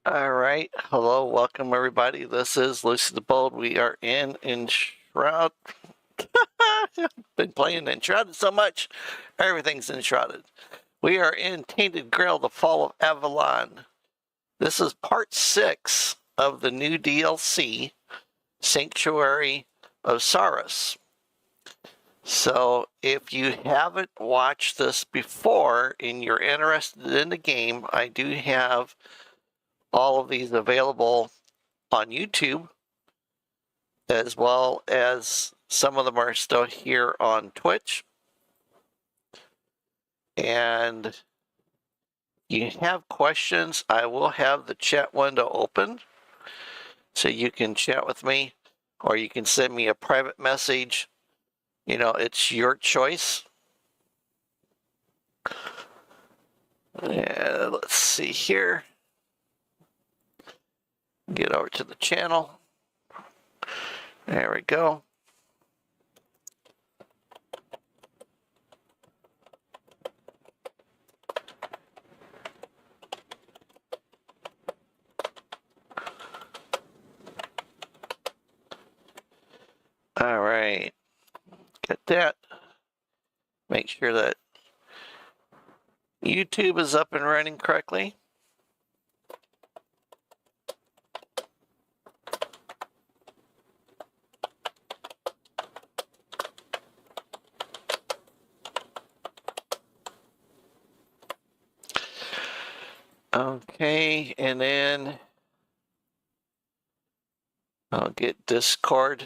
All right. Hello. Welcome, everybody. This is Lucy the Bold. We are in Enshroud. Been playing Enshrouded so much. Everything's enshrouded. We are in Tainted Grail, the Fall of Avalon. This is part 6 of the new DLC, Sanctuary of Sarras. So if you haven't watched this before and you're interested in the game, I do have all of these available on YouTube, as well as some of them are still here on Twitch. And if you have questions, I will have the chat window open so you can chat with me, or you can send me a private message. You know, it's your choice. And let's see here. Get over to the channel. There we go. All right. Get that. Make sure that YouTube is up and running correctly. Okay, and then I'll get Discord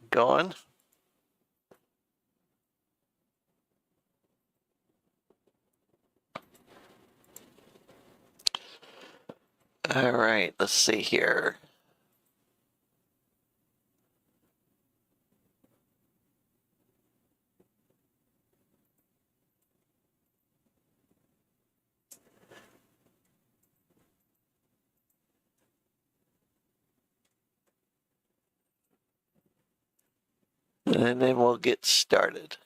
going. All right, let's see here. And then we'll get started.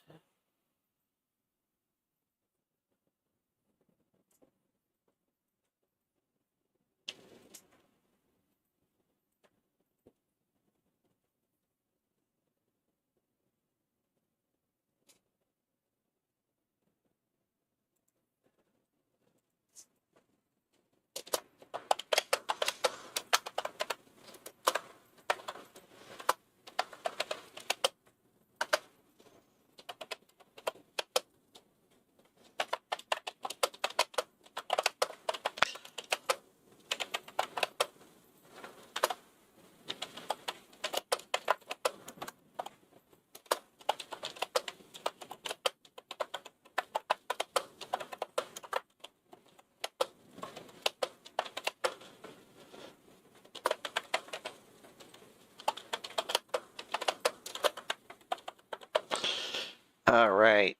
All right.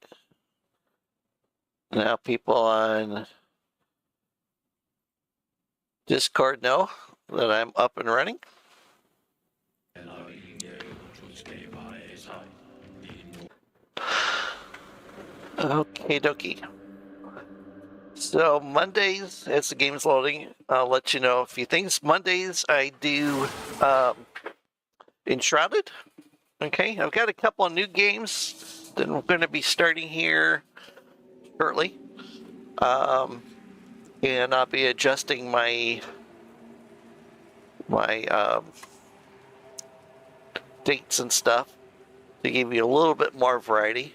Now people on Discord know that I'm up and running. Okay, dokie. So Mondays, as the game's loading, I'll let you know a few things. Mondays, I do Enshrouded. Okay, I've got a couple of new games that we're going to be starting here shortly. And I'll be adjusting my dates and stuff to give you a little bit more variety.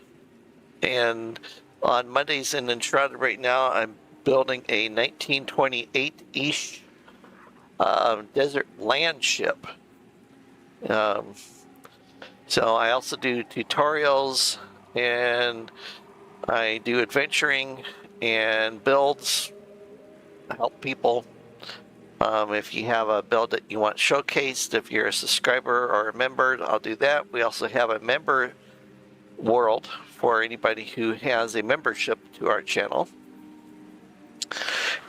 And on Mondays in Enshrouded right now, I'm building a 1928-ish desert land ship. So I also do tutorials, and I do adventuring and builds, help people. If you have a build that you want showcased, if you're a subscriber or a member, I'll do that. We also have a member world for anybody who has a membership to our channel.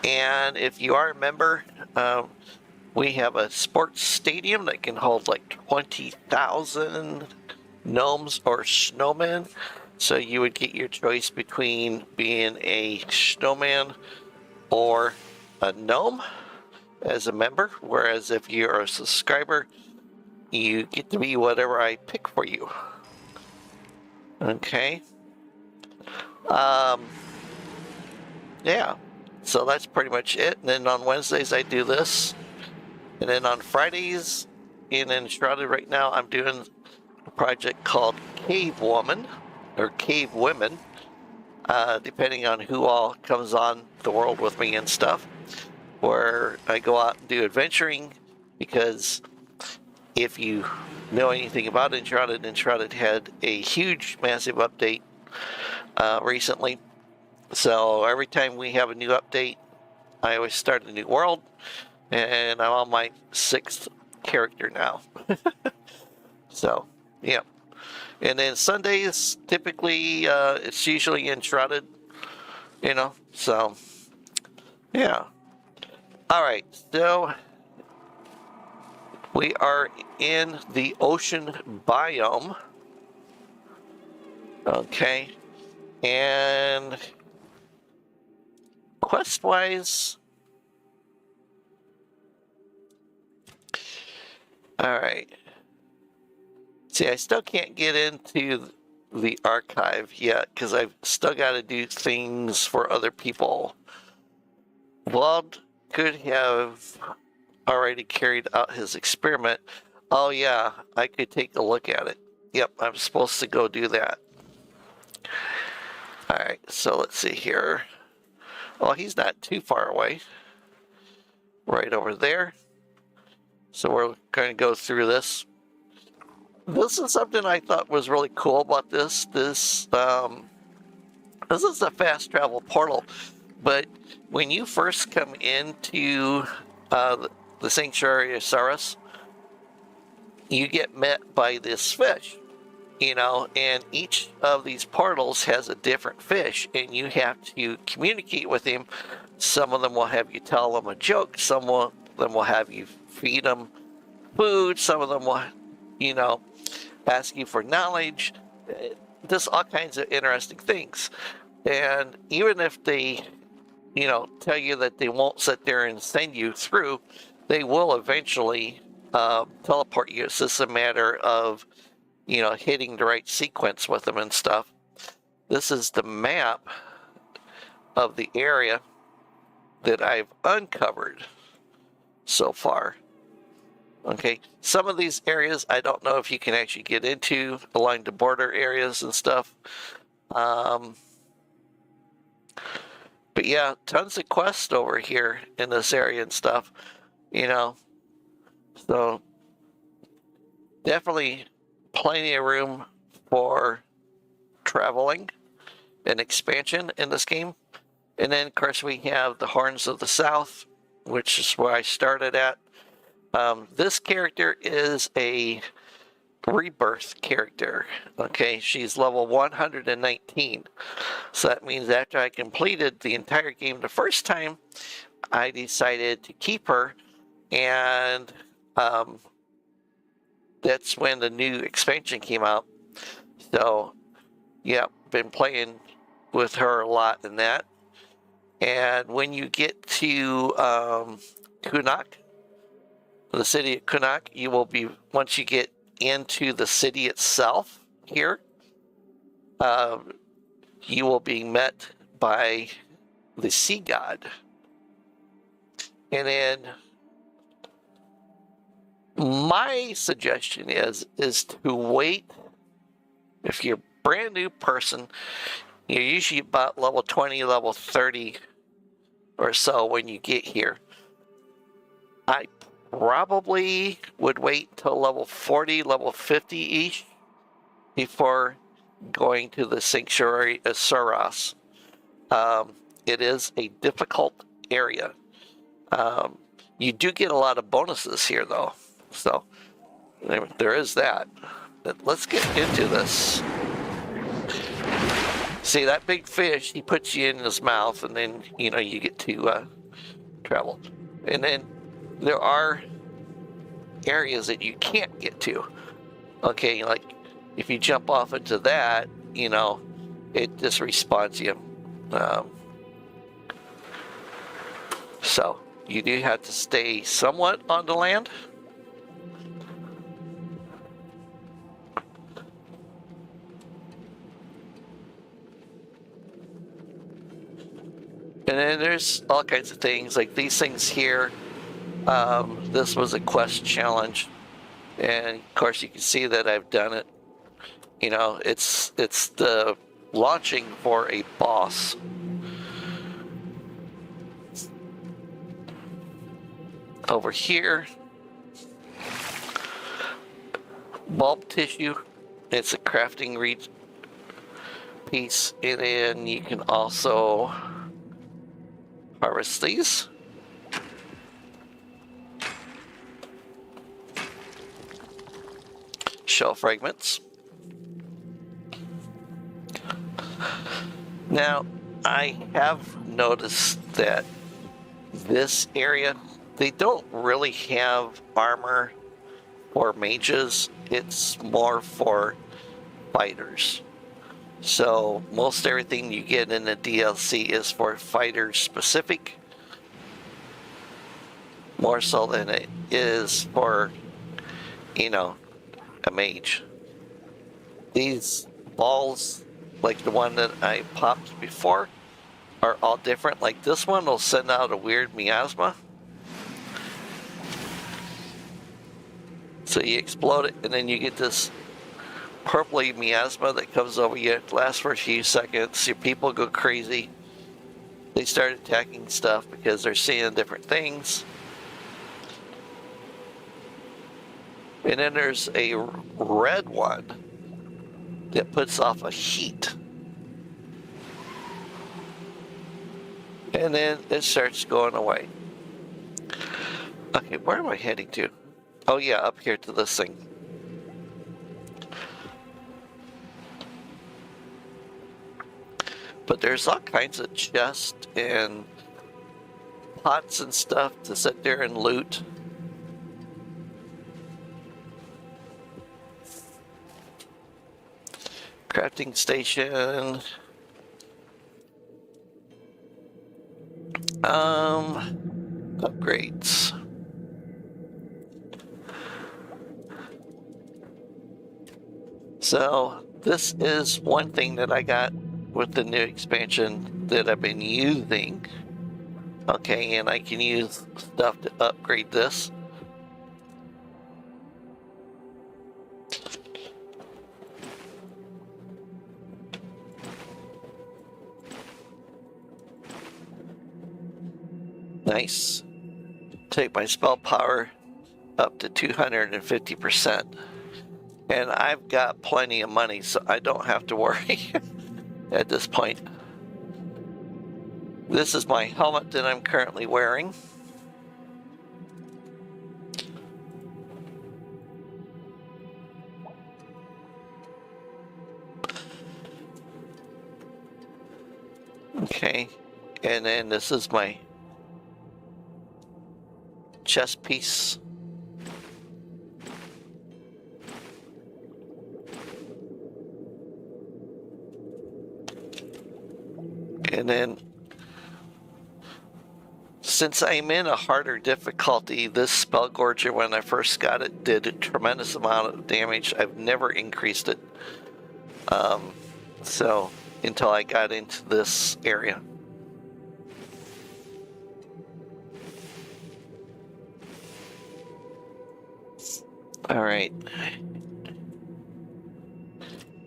And if you are a member, we have a sports stadium that can hold like 20,000 gnomes or snowmen. So you would get your choice between being a snowman or a gnome. as a member, whereas if you're a subscriber, you get to be whatever I pick for you. Okay. Yeah. So that's pretty much it. And then on Wednesdays I do this. And then on Fridays in Enshrouded right now, I'm doing a project called Cave Woman, or Cave Women, depending on who all comes on the world with me and stuff, where I go out and do adventuring, because if you know anything about Enshrouded, Enshrouded had a huge, massive update recently. So every time we have a new update, I always start a new world, and I'm on my 6th character now. So, yeah. And then Sundays, typically, it's usually Enshrouded, you know, so, yeah. All right, so we are in the ocean biome. Okay, and quest-wise, all right. See, I still can't get into the archive yet because I've still got to do things for other people. Wald could have already carried out his experiment. Oh yeah, I could take a look at it. Yep, I'm supposed to go do that. Alright, so let's see here. Well, he's not too far away. Right over there. So we're going to go through this. This is something I thought was really cool about this. This is a fast travel portal, but when you first come into the Sanctuary of Sarras, you get met by this fish, you know, and each of these portals has a different fish, and you have to communicate with him. Some of them will have you tell them a joke, some of them will have you feed them food, some of them will, you know, ask you for knowledge, just all kinds of interesting things. And even if they, you know, tell you that they won't sit there and send you through, they will eventually teleport you. It's just a matter of, you know, hitting the right sequence with them and stuff. This is the map of the area that I've uncovered so far. Okay, some of these areas I don't know if you can actually get into along the border areas and stuff. But yeah, tons of quests over here in this area and stuff, you know. So definitely plenty of room for traveling and expansion in this game. And then, of course, we have the Horns of the South, which is where I started at. This character is a rebirth character. Okay, she's level 119. So that means after I completed the entire game the first time, I decided to keep her, and that's when the new expansion came out. So, yeah, been playing with her a lot in that. And when you get to Kunak, the city of Kunak, you will be, once you get into the city itself here, you will be met by the sea god. And then my suggestion is to wait. If you're a brand new person, you're usually about level 20, level 30 or so when you get here. I probably would wait till level 40, level 50-ish before going to the Sanctuary of Sarras. It is a difficult area. You do get a lot of bonuses here, though. So there is that. But let's get into this. See, that big fish, he puts you in his mouth, and then, you know, you get to travel. And then there are areas that you can't get to. Okay, like if you jump off into that, you know, it just respawns you. So, you do have to stay somewhat on the land. And then there's all kinds of things, like these things here. This was a quest challenge. And of course you can see that I've done it. You know, it's the launching for a boss. Over here, bulb tissue. It's a crafting piece, and then you can also harvest these. Shell fragments. Now, I have noticed that this area, they don't really have armor for mages. It's more for fighters. So most everything you get in the DLC is for fighters specific, more so than it is for, you know, a mage. These balls, like the one that I popped before, are all different. Like this one will send out a weird miasma. So you explode it, and then you get this purpley miasma that comes over you. It lasts for a few seconds. Your people go crazy. They start attacking stuff because they're seeing different things. And then there's a red one that puts off a heat. And then it starts going away. Okay, where am I heading to? Oh yeah, up here to this thing. But there's all kinds of chests and pots and stuff to sit there and loot. Crafting station. Upgrades. So this is one thing that I got with the new expansion that I've been using. Okay, and I can use stuff to upgrade this. Nice. Take my spell power up to 250%. And I've got plenty of money, so I don't have to worry at this point. This is my helmet that I'm currently wearing. Okay, and then this is my chest piece. And then, since I'm in a harder difficulty, this Spell Gorger, when I first got it, did a tremendous amount of damage. I've never increased it. So, until I got into this area. Alright.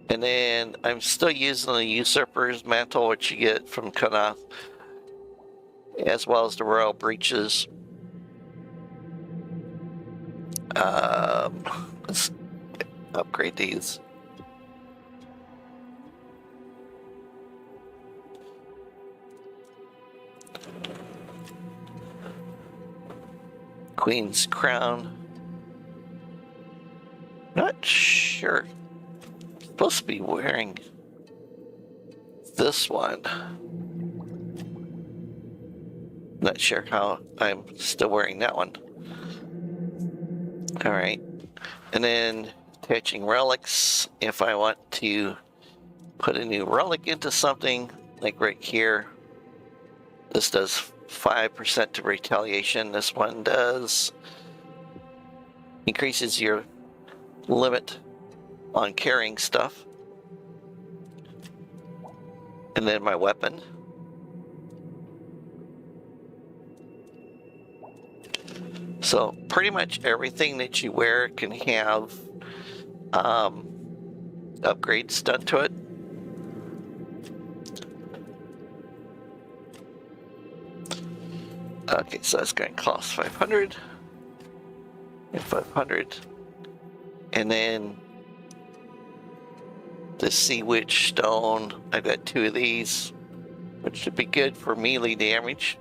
And then I'm still using the Usurper's Mantle, which you get from Kanath, as well as the Royal Breeches. Let's upgrade these. Queen's Crown. Not sure. Supposed to be wearing this one. Not sure how I'm still wearing that one. Alright. And then attaching relics. If I want to put a new relic into something, like right here, this does 5% to retaliation. This one does increases your limit on carrying stuff. And then my weapon. So pretty much everything that you wear can have upgrades done to it. Okay, so that's going to cost 500 and 500. And then the Sea Witch Stone, I've got 2 of these, which should be good for melee damage.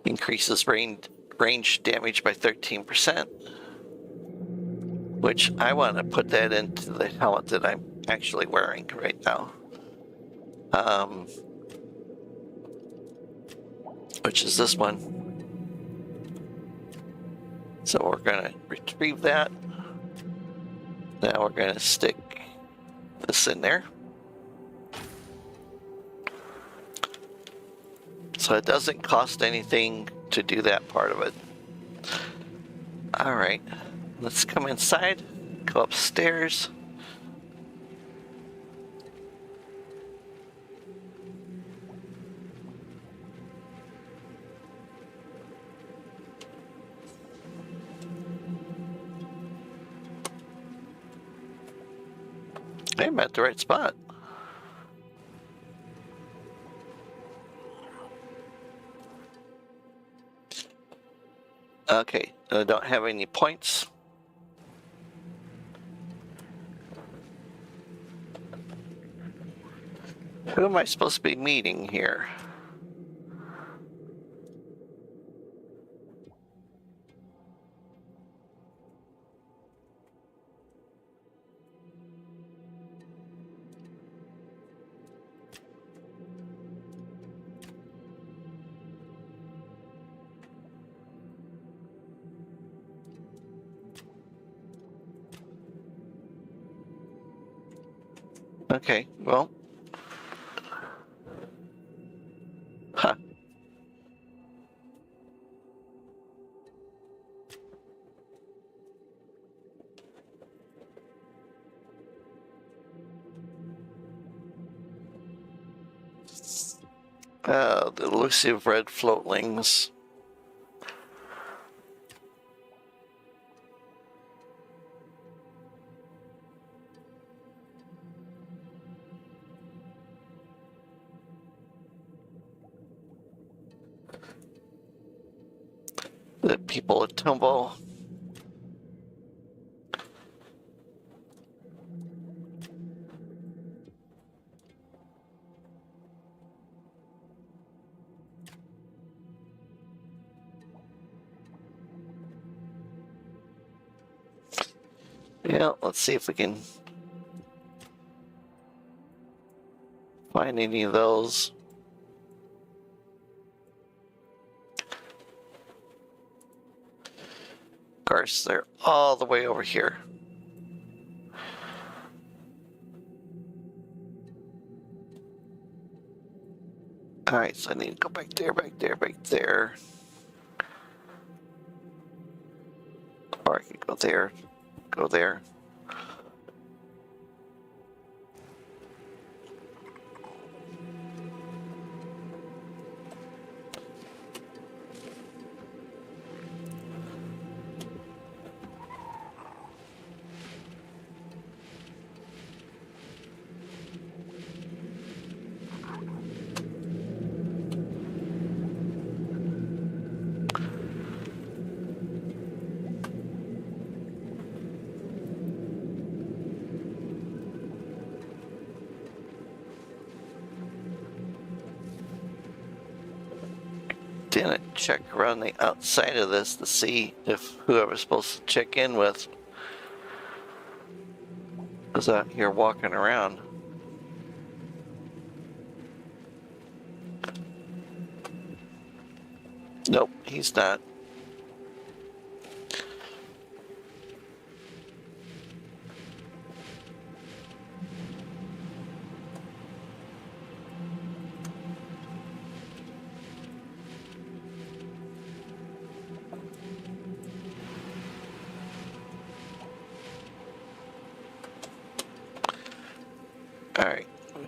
Increases range damage by 13%, which I want to put that into the helmet that I'm actually wearing right now. Which is this one. So we're going to retrieve that. Now we're going to stick this in there. So it doesn't cost anything to do that part of it. All right, let's come inside, go upstairs. I'm at the right spot. Okay, I don't have any points. Who am I supposed to be meeting here? Okay, well. Huh. The elusive red floatlings. The people at Tumble. Yeah, let's see if we can find any of those. Of course, they're all the way over here. All right, so I need to go back there, back there, back there. Or I can go there, go there. Didn't check around the outside of this to see if whoever's supposed to check in with is out here walking around. Nope, he's not.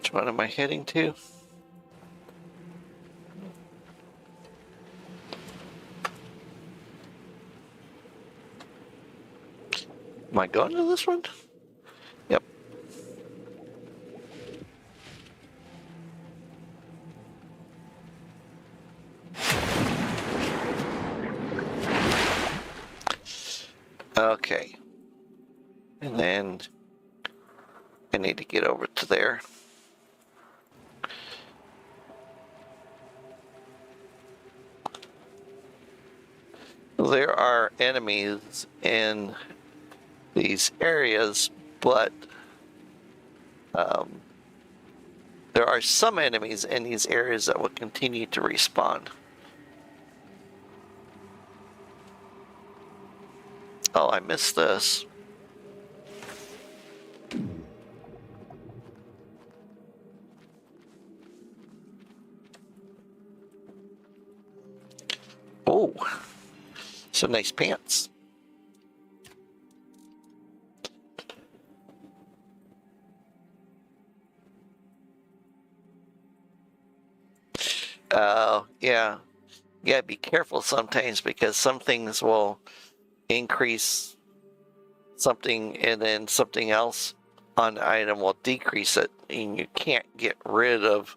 Which one am I heading to? Am I going to this one? Yep. Okay. And then I need to get over to there. There are enemies in these areas, but there are some enemies in these areas that will continue to respawn. Oh, I missed this. Oh, some nice pants. Yeah. You gotta be careful sometimes because some things will increase something and then something else on the item will decrease it, and you can't get rid of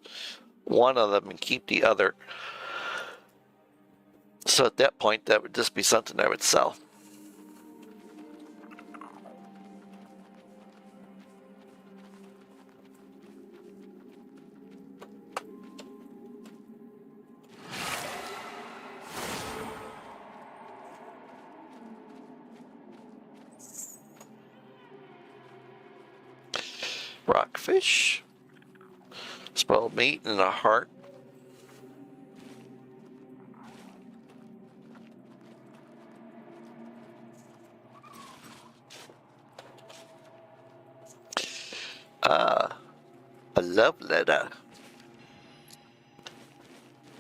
one of them and keep the other. So at that point, that would just be something I would sell. Rockfish, spoiled meat, and a heart. A love letter.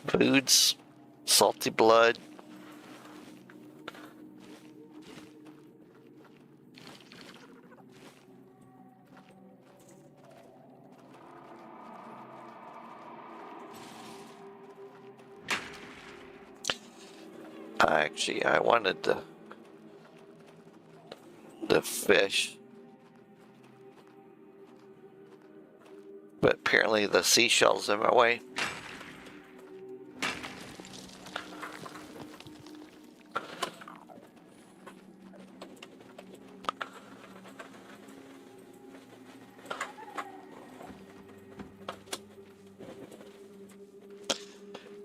Foods, salty blood. Actually, I wanted the fish, but apparently the seashell's in my way.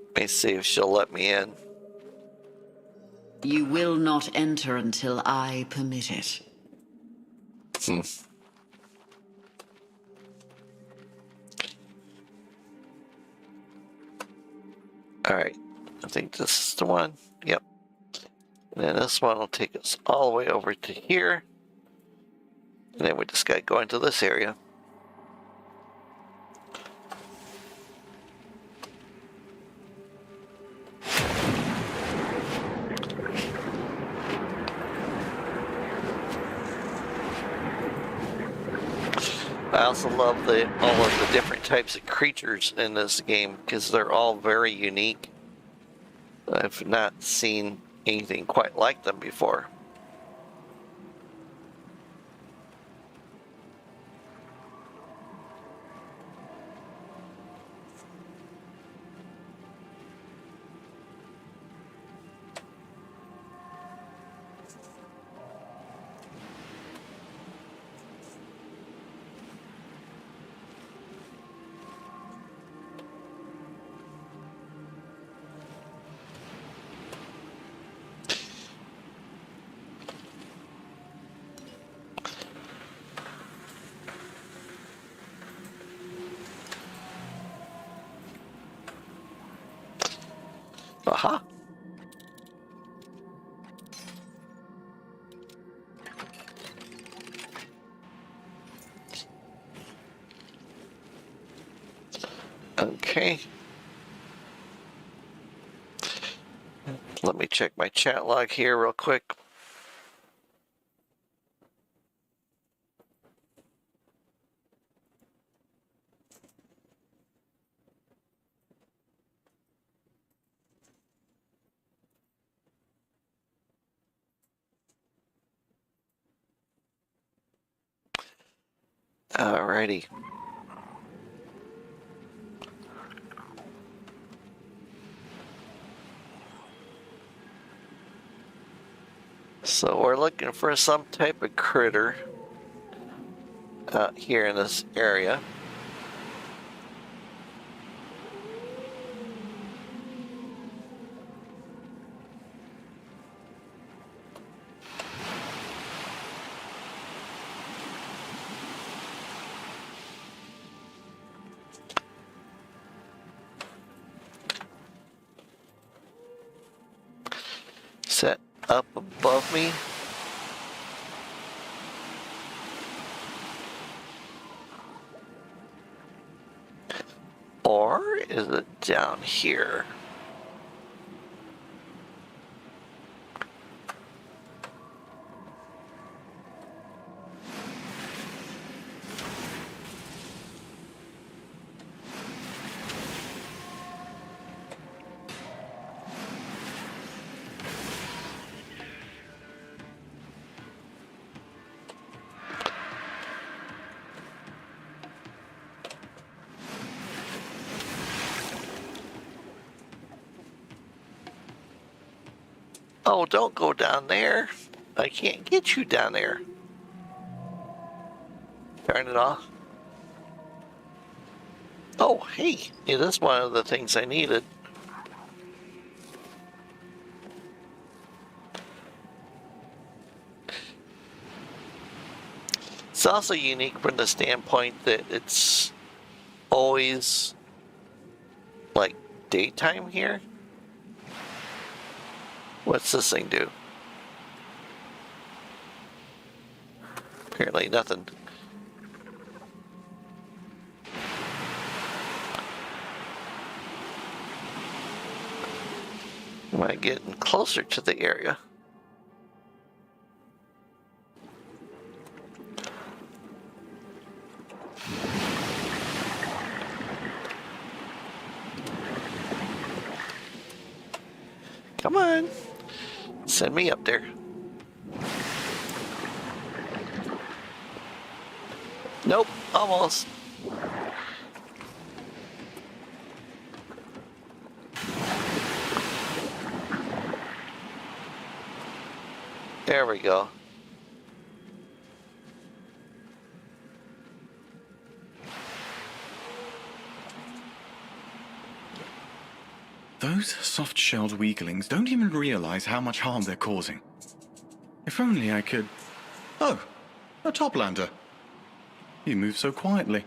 Let me see if she'll let me in. You will not enter until I permit it. Alright, I think this is the one. Yep. And then this one will take us all the way over to here. And then we just gotta go into this area. I also love all of the different types of creatures in this game because they're all very unique. I've not seen anything quite like them before. Aha! Okay. Let me check my chat log here real quick. Alrighty. So we're looking for some type of critter here in this area. Set up above me. Or is it down here? Oh, don't go down there. I can't get you down there. Turn it off. Oh, hey, it is one of the things I needed. It's also unique from the standpoint that it's always like daytime here. What's this thing do? Apparently nothing. Am I getting closer to the area? Come on. Send me up there. Nope, almost. There we go. Those soft-shelled weaklings don't even realize how much harm they're causing. If only I could... Oh, a toplander. You move so quietly.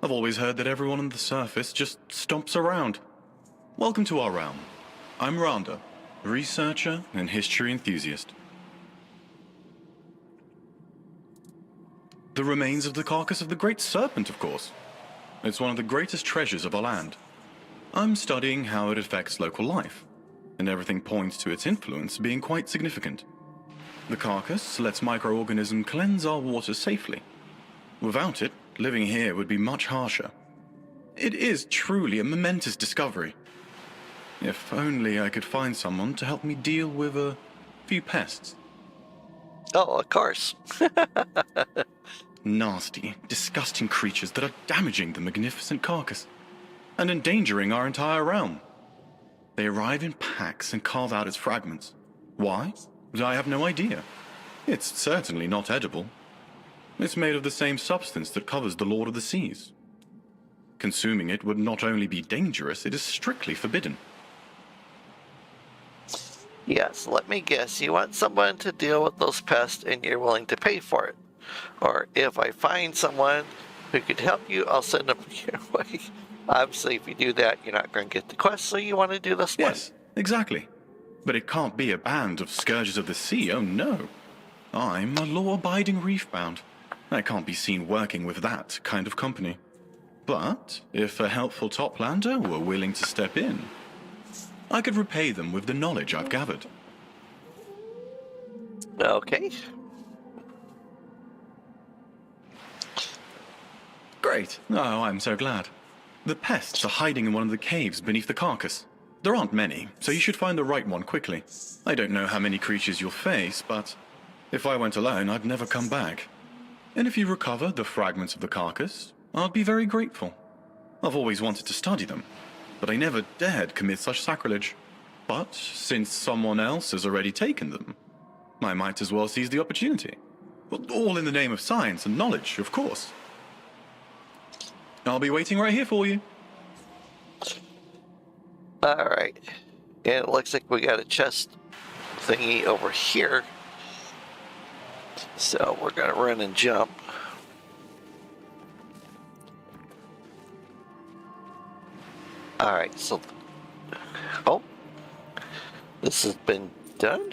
I've always heard that everyone on the surface just stomps around. Welcome to our realm. I'm Rhonda, researcher and history enthusiast. The remains of the carcass of the great serpent, of course. It's one of the greatest treasures of our land. I'm studying how it affects local life, and everything points to its influence being quite significant. The carcass lets microorganisms cleanse our water safely. Without it, living here would be much harsher. It is truly a momentous discovery. If only I could find someone to help me deal with a few pests. Oh, of course. Nasty, disgusting creatures that are damaging the magnificent carcass and endangering our entire realm. They arrive in packs and carve out its fragments. Why? I have no idea. It's certainly not edible. It's made of the same substance that covers the Lord of the Seas. Consuming it would not only be dangerous, it is strictly forbidden. Yes, let me guess. You want someone to deal with those pests and you're willing to pay for it. Or if I find someone who could help you, I'll send them your way. Obviously, if you do that, you're not going to get the quest, so you want to do this one. Yes, exactly. But it can't be a band of scourges of the sea, oh no. I'm a law-abiding reef-bound. I can't be seen working with that kind of company. But if a helpful toplander were willing to step in, I could repay them with the knowledge I've gathered. Okay. Great. Oh, I'm so glad. The pests are hiding in one of the caves beneath the carcass. There aren't many, so you should find the right one quickly. I don't know how many creatures you'll face, but if I went alone, I'd never come back. And if you recover the fragments of the carcass, I'd be very grateful. I've always wanted to study them, but I never dared commit such sacrilege. But since someone else has already taken them, I might as well seize the opportunity. All in the name of science and knowledge, of course. I'll be waiting right here for you. Alright. And it looks like we got a chest thingy over here. So we're going to run and jump. Alright, so... Oh. This has been done?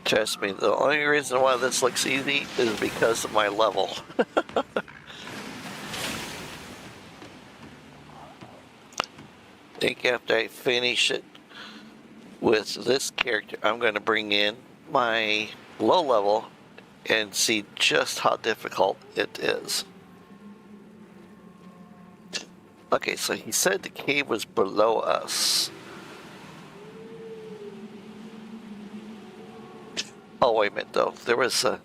Trust me, the only reason why this looks easy is because of my level. I think after I finish it with this character, I'm going to bring in my low level and see just how difficult it is. Okay, so he said the cave was below us. Oh, wait a minute, though. There was a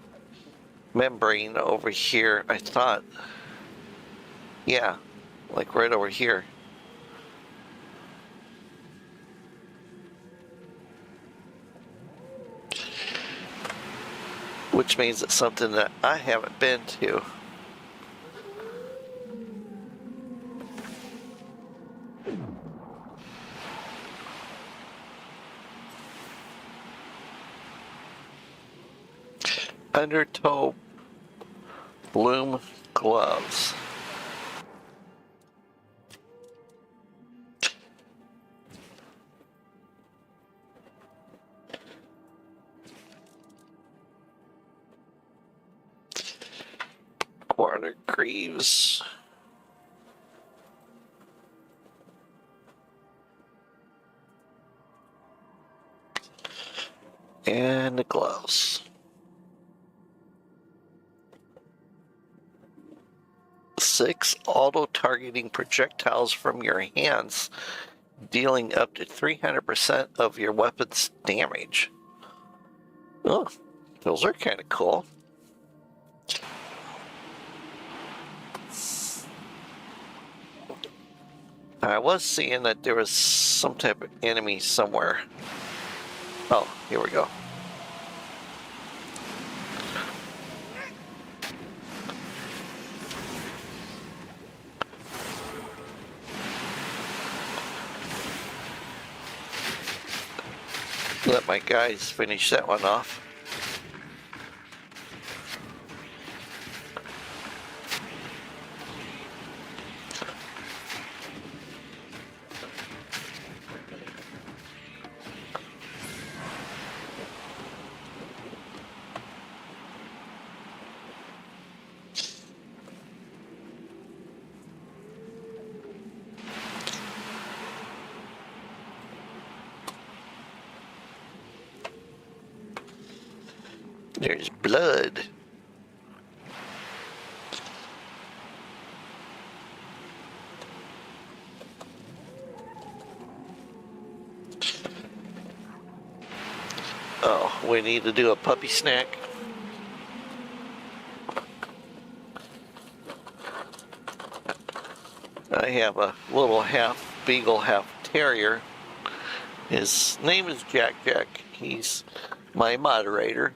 membrane over here, I thought. Yeah, like right over here. Which means it's something that I haven't been to. Undertow bloom gloves. Water greaves. And the gloves. 6 auto-targeting projectiles from your hands, dealing up to 300% of your weapon's damage. Oh, those are kind of cool. I was seeing that there was some type of enemy somewhere. Oh, here we go. Let my guys finish that one off. There's blood. Oh, we need to do a puppy snack. I have a little half beagle, half terrier. His name is Jack Jack. He's my moderator.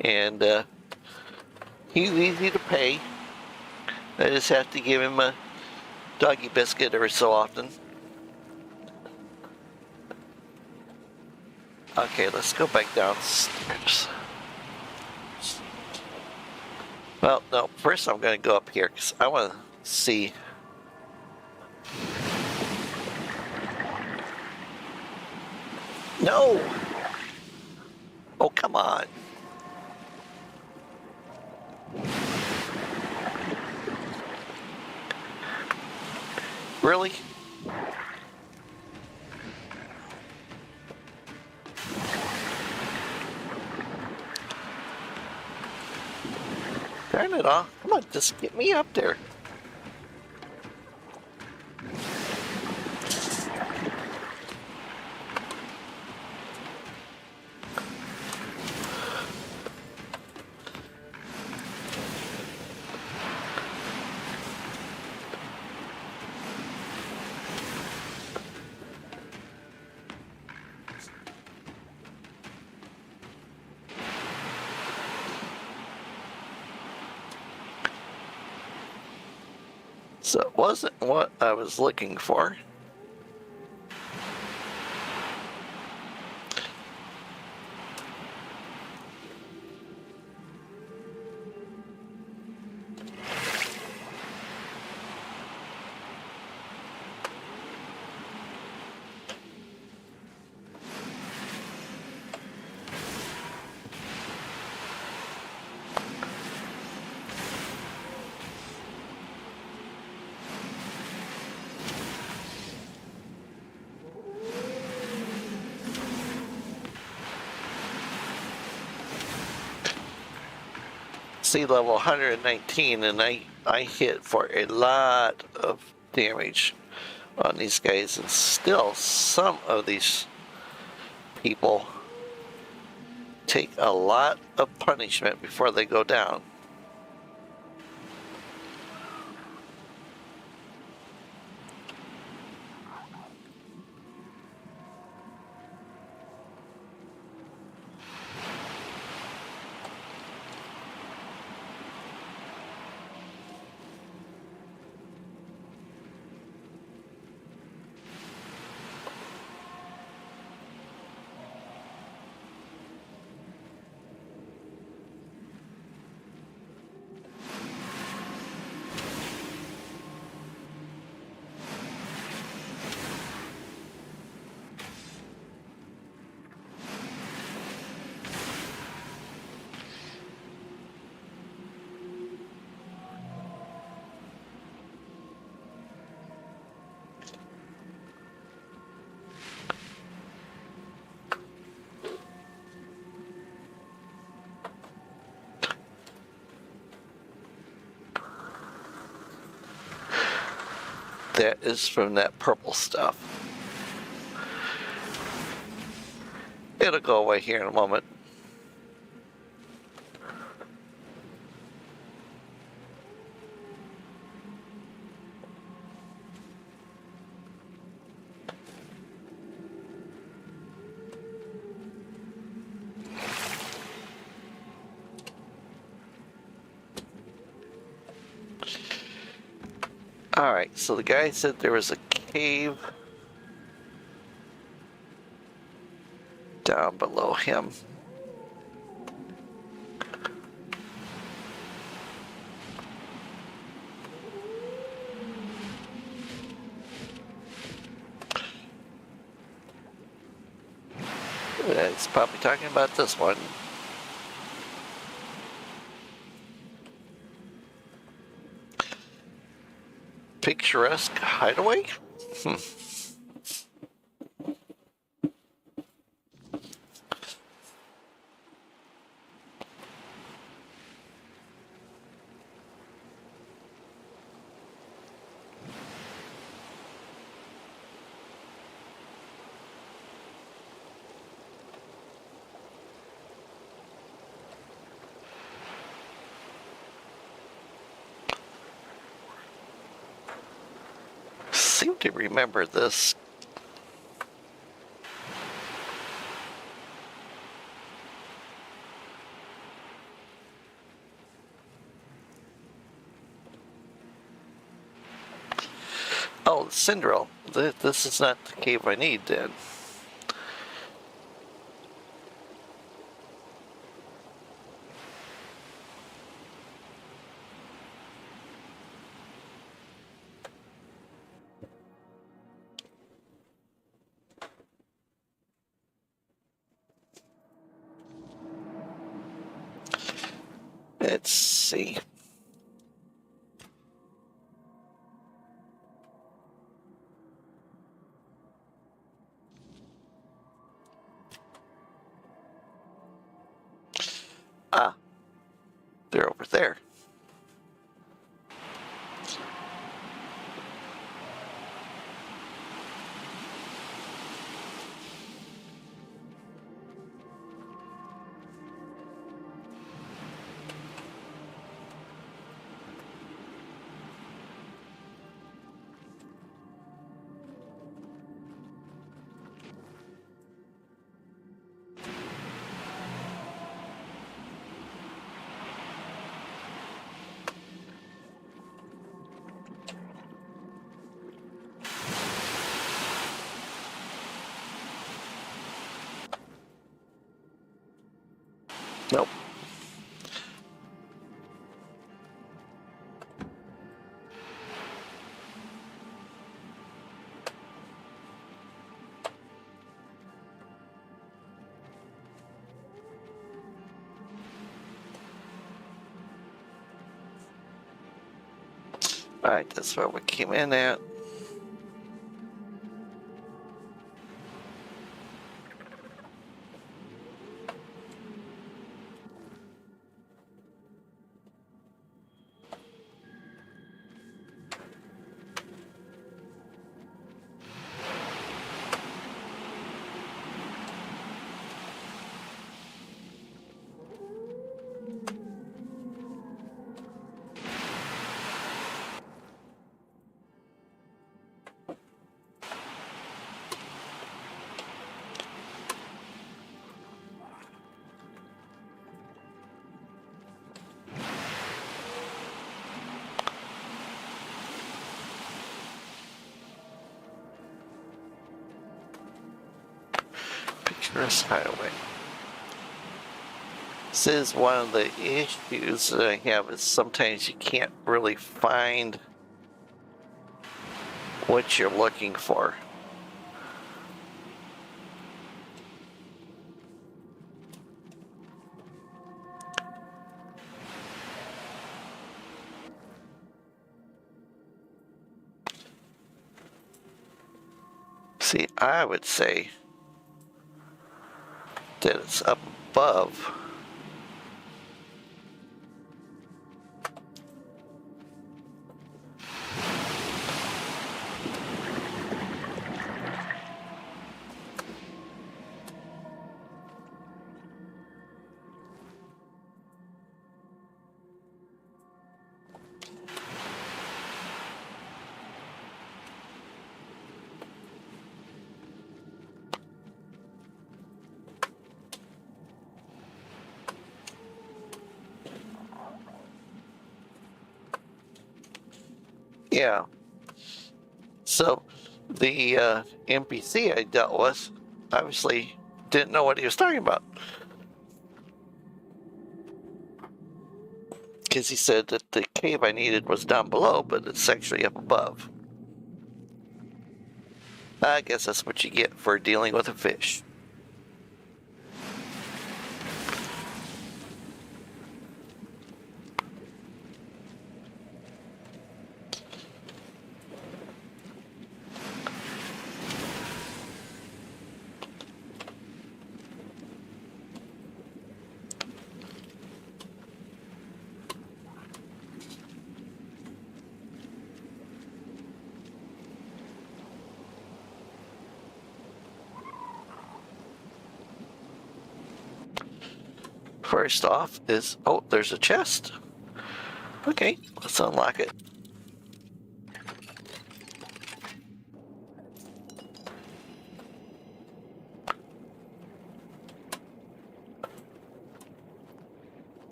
And he's easy to pay. I just have to give him a doggy biscuit every so often. Okay, let's go back downstairs. Well, no, first I'm going to go up here because I want to see. No! Oh, come on. Really? Turn it off. Come on, just get me up there. So it wasn't what I was looking for. Sea level 119, and I hit for a lot of damage on these guys, and still some of these people take a lot of punishment before they go down. That is from that purple stuff. It'll go away here in a moment. Alright, so the guy said there was a cave down below him. It's probably talking about this one. Picturesque hideaway? Seem to remember this. Oh, the Cinderella. This is not the cave I need then. Let's see. Ah, they're over there. Nope. Alright, that's where we came in at. Picturesque highway. This is one of the issues that I have, is sometimes you can't really find what you're looking for. See, I would say that it's up above. Yeah. So the NPC I dealt with obviously didn't know what he was talking about, because he said that the cave I needed was down below, but it's actually up above. I guess that's what you get for dealing with a fish. First off is, oh, there's a chest. Okay, let's unlock it.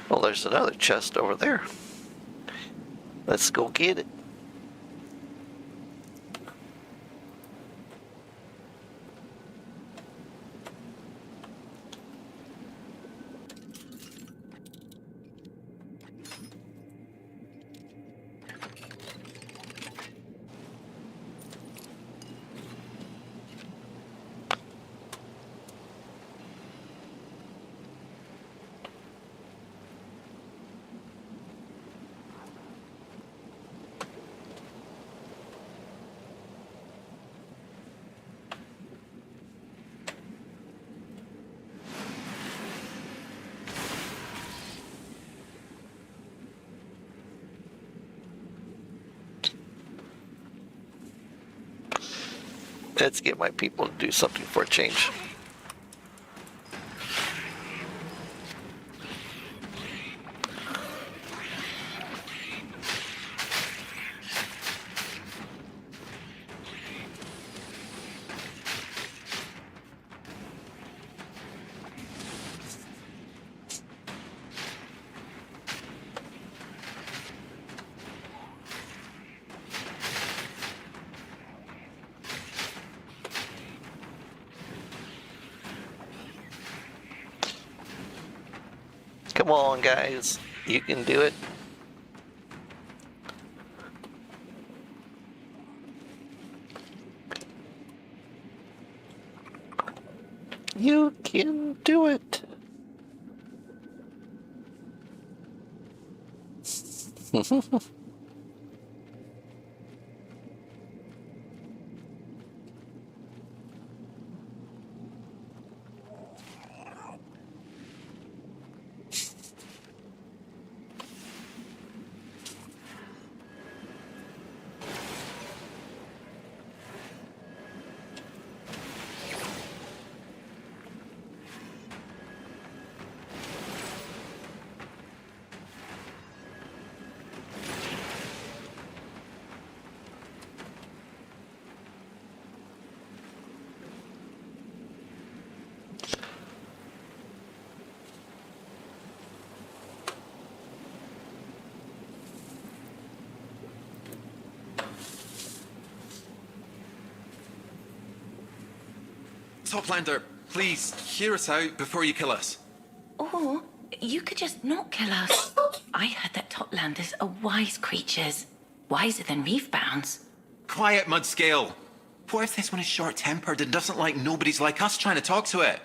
Well, there's another chest over there. Let's go get it. Let's get my people to do something for a change. Come on, guys. You can do it. You can do it. Toplander, please, hear us out before you kill us. Or you could just not kill us. I heard that Toplanders are wise creatures. Wiser than reefbounds. Quiet, Mudscale. What if this one is short-tempered and doesn't like nobody's like us trying to talk to it?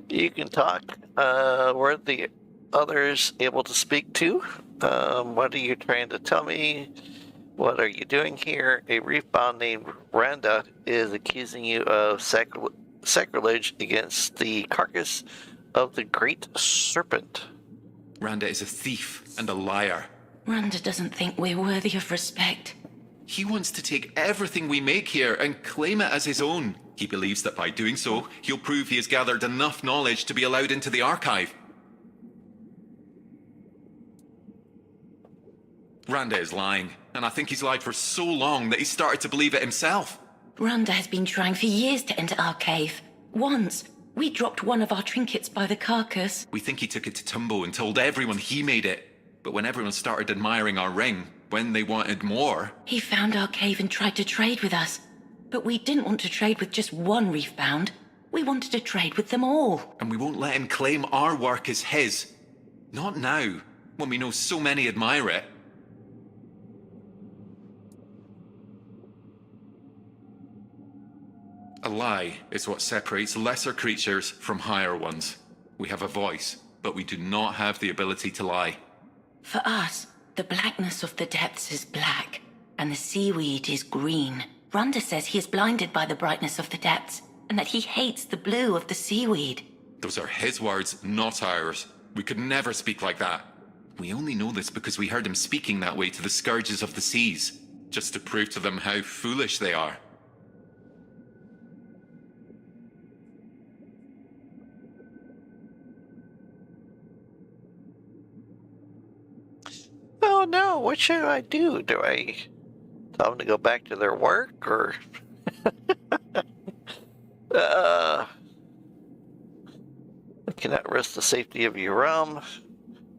You can talk. Were the others able to speak to? What are you trying to tell me? What are you doing here? A reefbound named Randa is accusing you of sacrilege against the carcass of the great serpent. Randa is a thief and a liar. Randa doesn't think we're worthy of respect. He wants to take everything we make here and claim it as his own. He believes that by doing so, he'll prove he has gathered enough knowledge to be allowed into the archive. Randa is lying, and I think he's lied for so long that he started to believe it himself. Randa has been trying for years to enter our cave. Once, we dropped one of our trinkets by the carcass. We think he took it to Tumbo and told everyone he made it. But when everyone started admiring our ring, when they wanted more... He found our cave and tried to trade with us. But we didn't want to trade with just one reefbound. We wanted to trade with them all. And we won't let him claim our work as his. Not now, when we know so many admire it. A lie is what separates lesser creatures from higher ones. We have a voice, but we do not have the ability to lie. For us, the blackness of the depths is black, and the seaweed is green. Randa says he is blinded by the brightness of the depths, and that he hates the blue of the seaweed. Those are his words, not ours. We could never speak like that. We only know this because we heard him speaking that way to the scourges of the seas, just to prove to them how foolish they are. Oh no, what should I do? Do I tell them to go back to their work, or... I cannot risk the safety of your realm.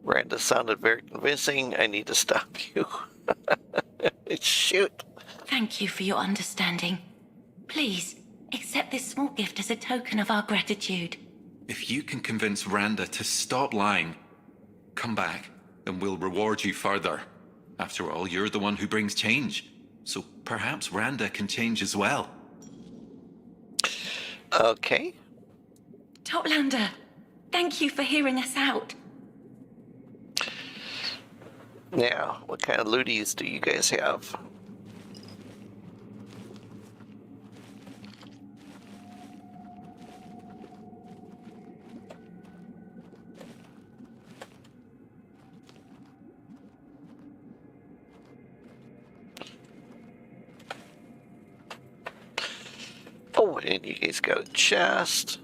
Randa sounded very convincing. I need to stop you. Shoot. Thank you for your understanding. Please, accept this small gift as a token of our gratitude. If you can convince Randa to stop lying, come back, and we'll reward you further. After all, you're the one who brings change. So perhaps Randa can change as well. Okay. Toplander, thank you for hearing us out. Now, what kind of looties do you guys have? Oh, and you guys got a chest.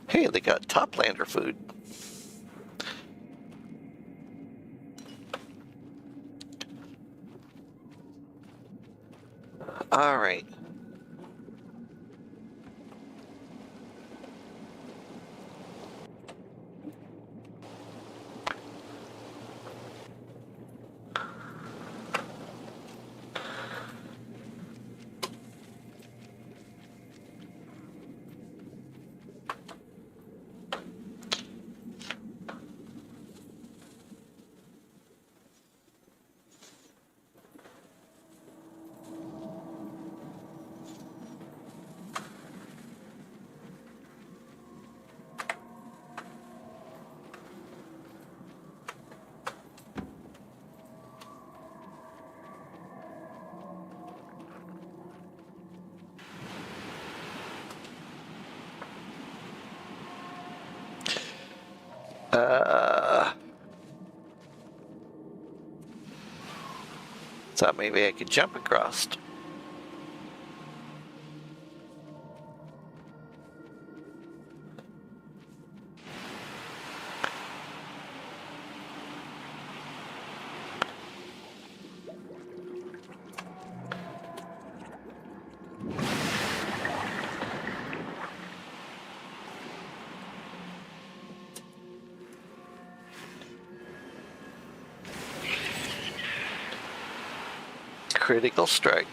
Hey, they got Toplander food. All right. Thought maybe I could jump across. Critical strike.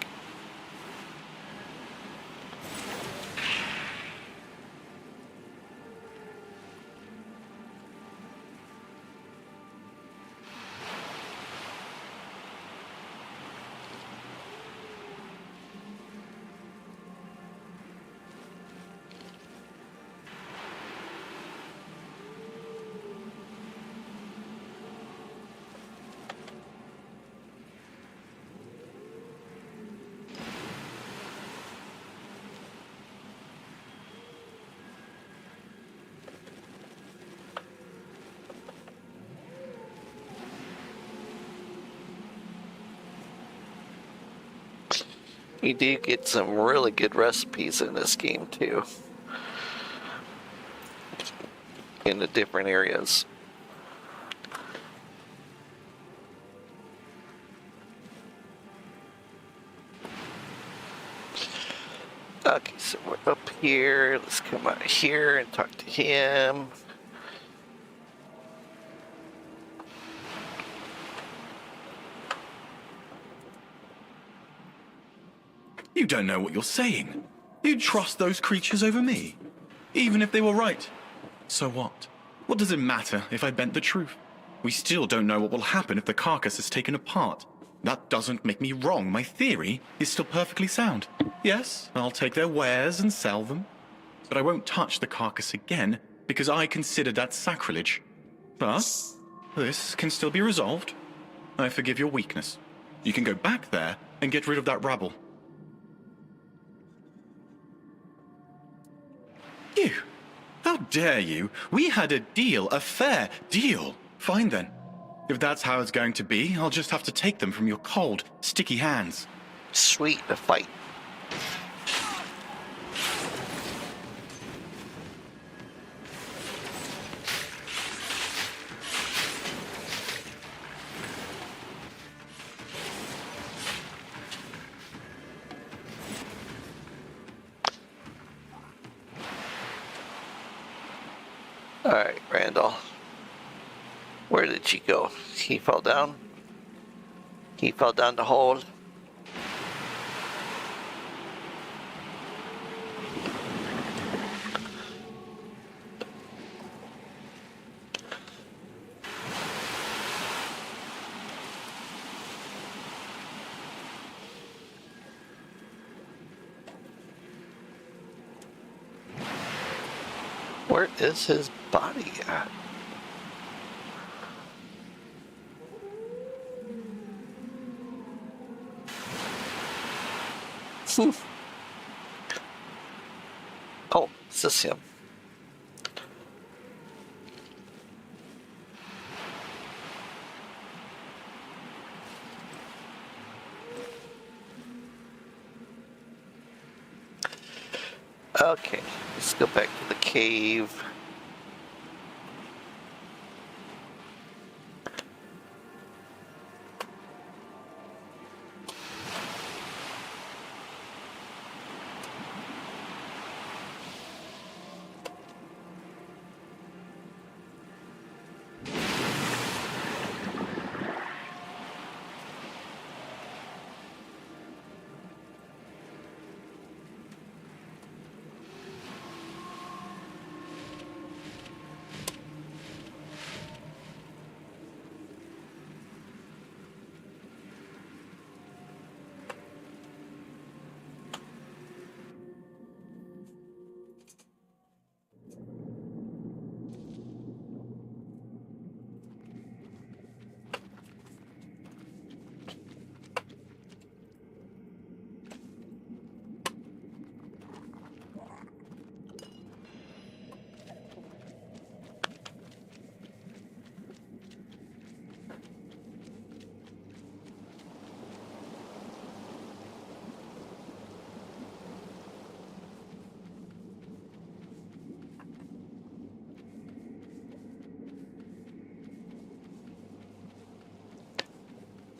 You do get some really good recipes in this game too, in the different areas. Okay, so we're up here. Let's come out here and talk to him. You don't know what you're saying. You'd trust those creatures over me, even if they were right. So what? What does it matter if I bent the truth? We still don't know what will happen if the carcass is taken apart. That doesn't make me wrong. My theory is still perfectly sound. Yes, I'll take their wares and sell them, but I won't touch the carcass again because I consider that sacrilege. But this can still be resolved. I forgive your weakness. You can go back there and get rid of that rabble. You! How dare you? We had a deal, a fair deal. Fine then. If that's how it's going to be, I'll just have to take them from your cold, sticky hands. Sweet, a fight. Alright, Randall. Where did she go? He fell down? He fell down the hole? Where is his body at? Oh, is this him? Okay, let's go back to the cave.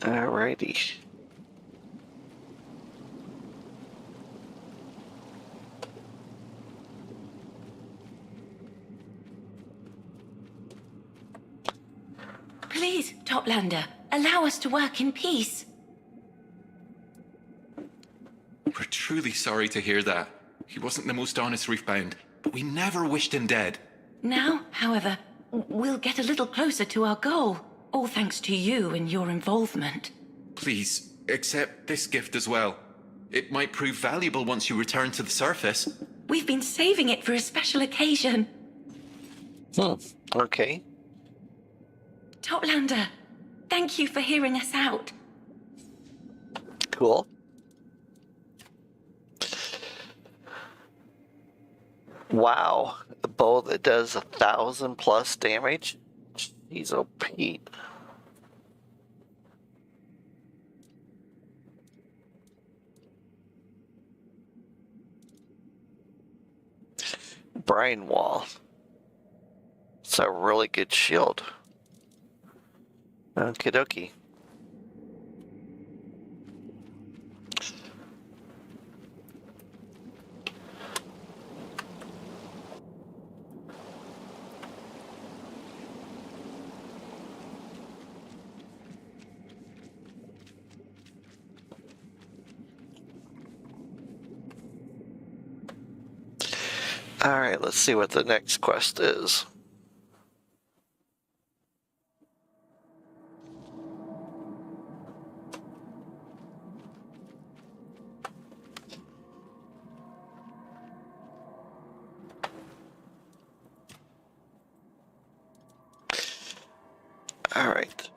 Alrighty. Please, Toplander, allow us to work in peace. We're truly sorry to hear that. He wasn't the most honest Reefbound, but we never wished him dead. Now, however, we'll get a little closer to our goal, all thanks to you and your involvement. Please, accept this gift as well. It might prove valuable once you return to the surface. We've been saving it for a special occasion. Okay. Toplander, thank you for hearing us out. Cool. Wow. A bow that does 1,000+ damage? Jeez, oh Pete. Brine Wall. It's a really good shield. Okie dokie. Alright, let's see what the next quest is. Alright.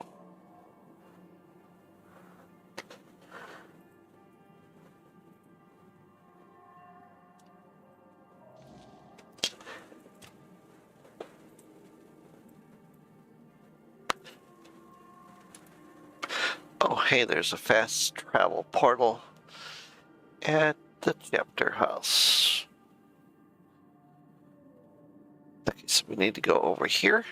Oh, hey, there's a fast travel portal at the chapter house. Okay, so we need to go over here.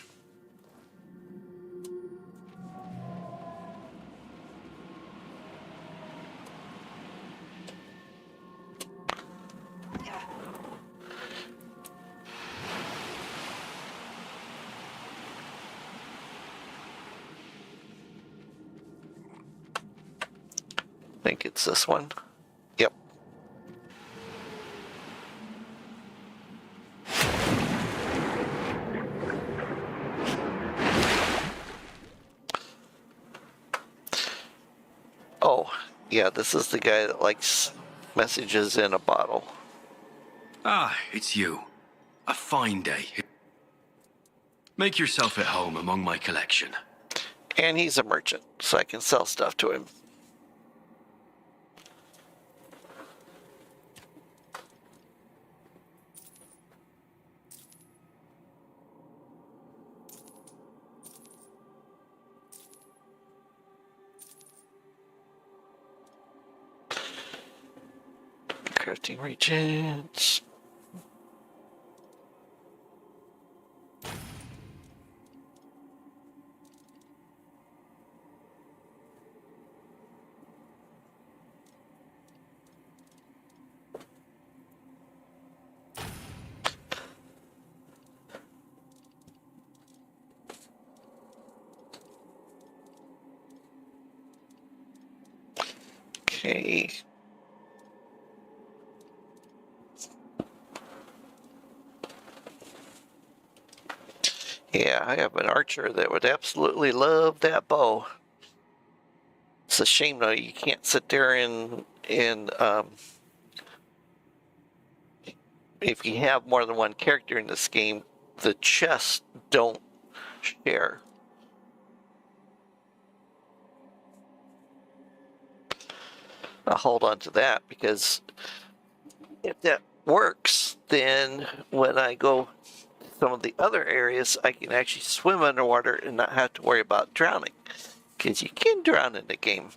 I think it's this one. Yep. Oh, yeah, this is the guy that likes messages in a bottle. Ah, it's you. A fine day. Make yourself at home among my collection. And he's a merchant, so I can sell stuff to him. Crafting regions. Okay. Yeah, I have an archer that would absolutely love that bow. It's a shame though you can't sit there and if you have more than one character in this game, the chests don't share. I'll hold on to that because if that works, then when I go to some of the other areas, I can actually swim underwater and not have to worry about drowning. Because you can drown in the game.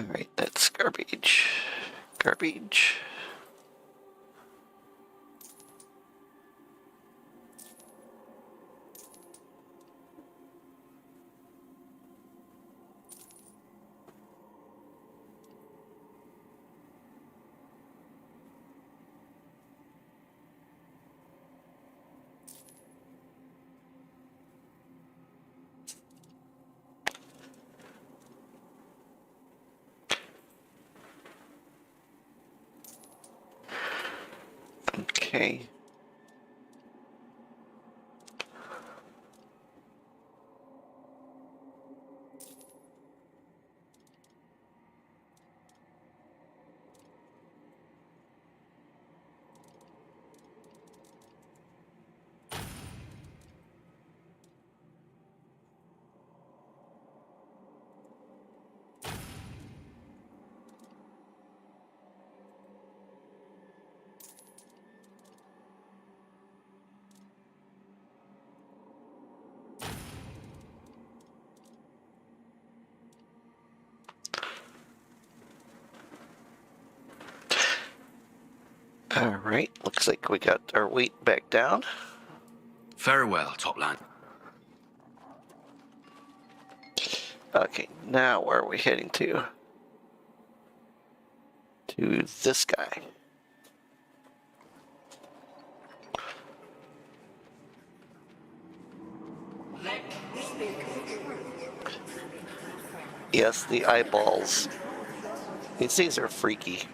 Alright, that's garbage. Garbage. Okay. Alright, looks like we got our wheat back down. Farewell, Topland. Okay, now where are we heading to? To this guy. Yes, the eyeballs. These things are freaky.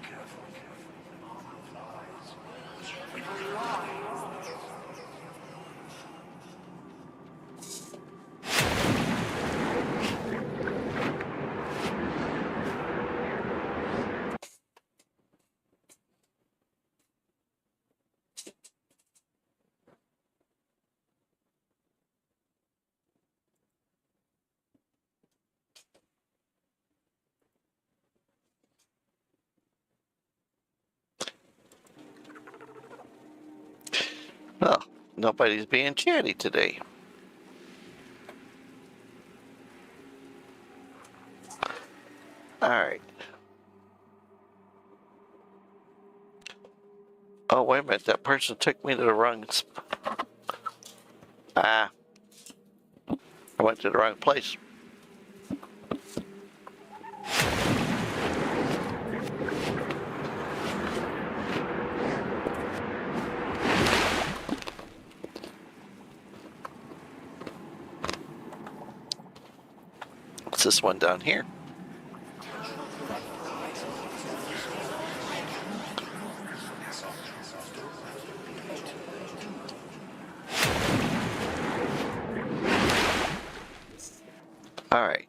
Well, nobody's being chatty today. Alright. Oh, wait a minute. That person took me to the wrong... I went to the wrong place. What's this one down here? Alright.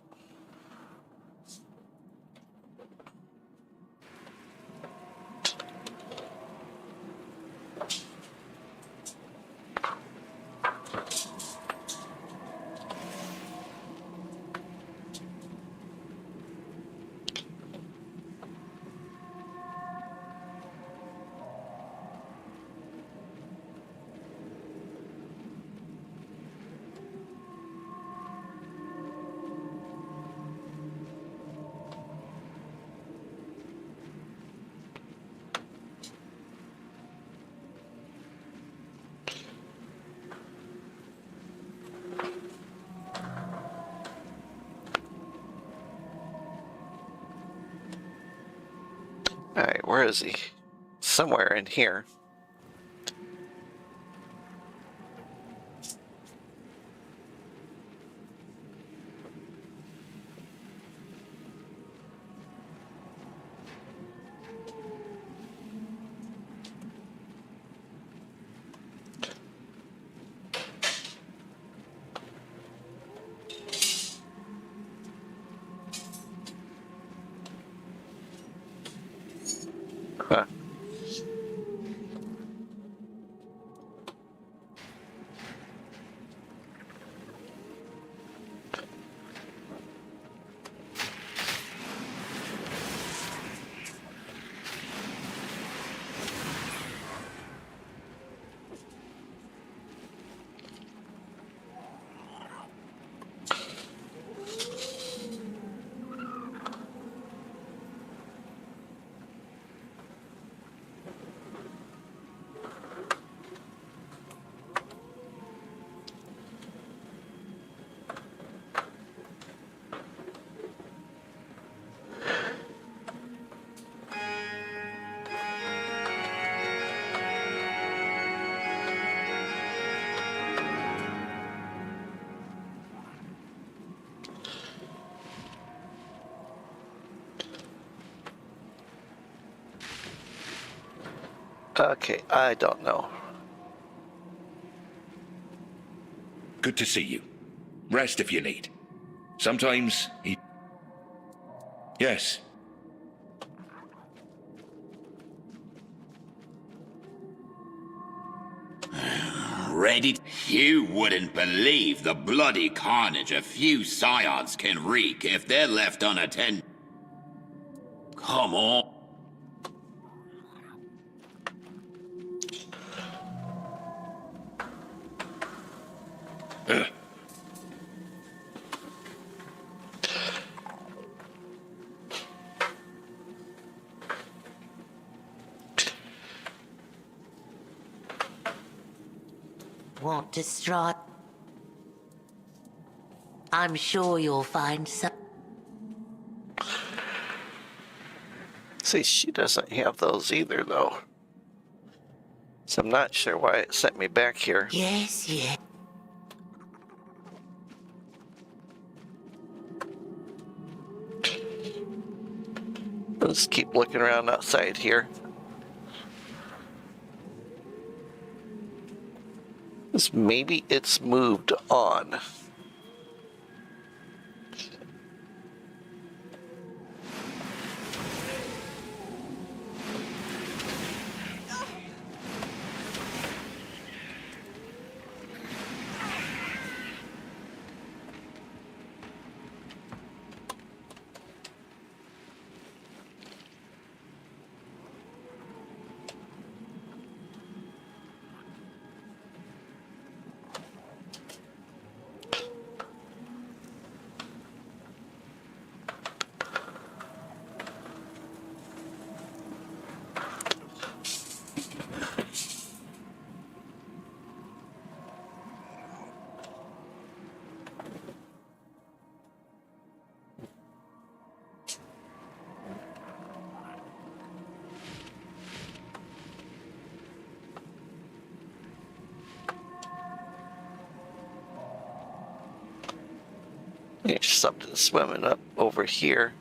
Alright, where is he? Somewhere in here. Huh. Okay, I don't know. Good to see you. Rest if you need. Sometimes he... Yes. Ready? You wouldn't believe the bloody carnage a few scions can wreak if they're left unattended. Come on. Want distraught? I'm sure you'll find some. See, she doesn't have those either, though. So I'm not sure why it sent me back here. Yes, yes. Let's keep looking around outside here. Maybe it's moved on. There's something swimming up over here.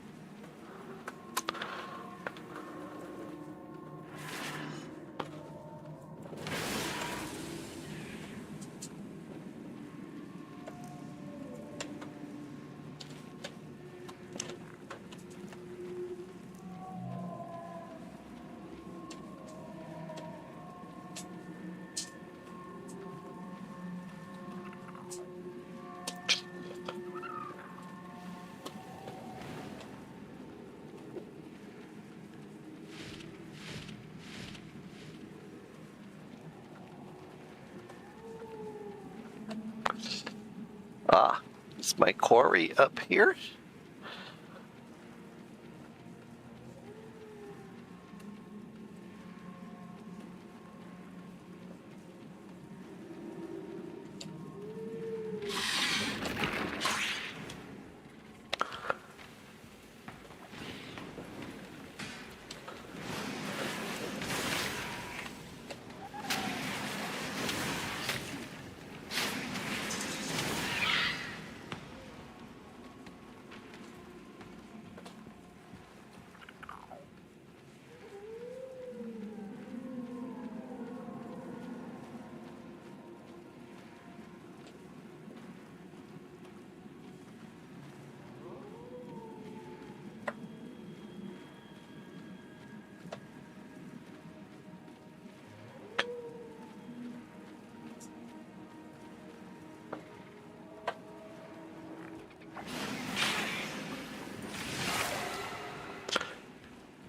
Ah, is my quarry up here?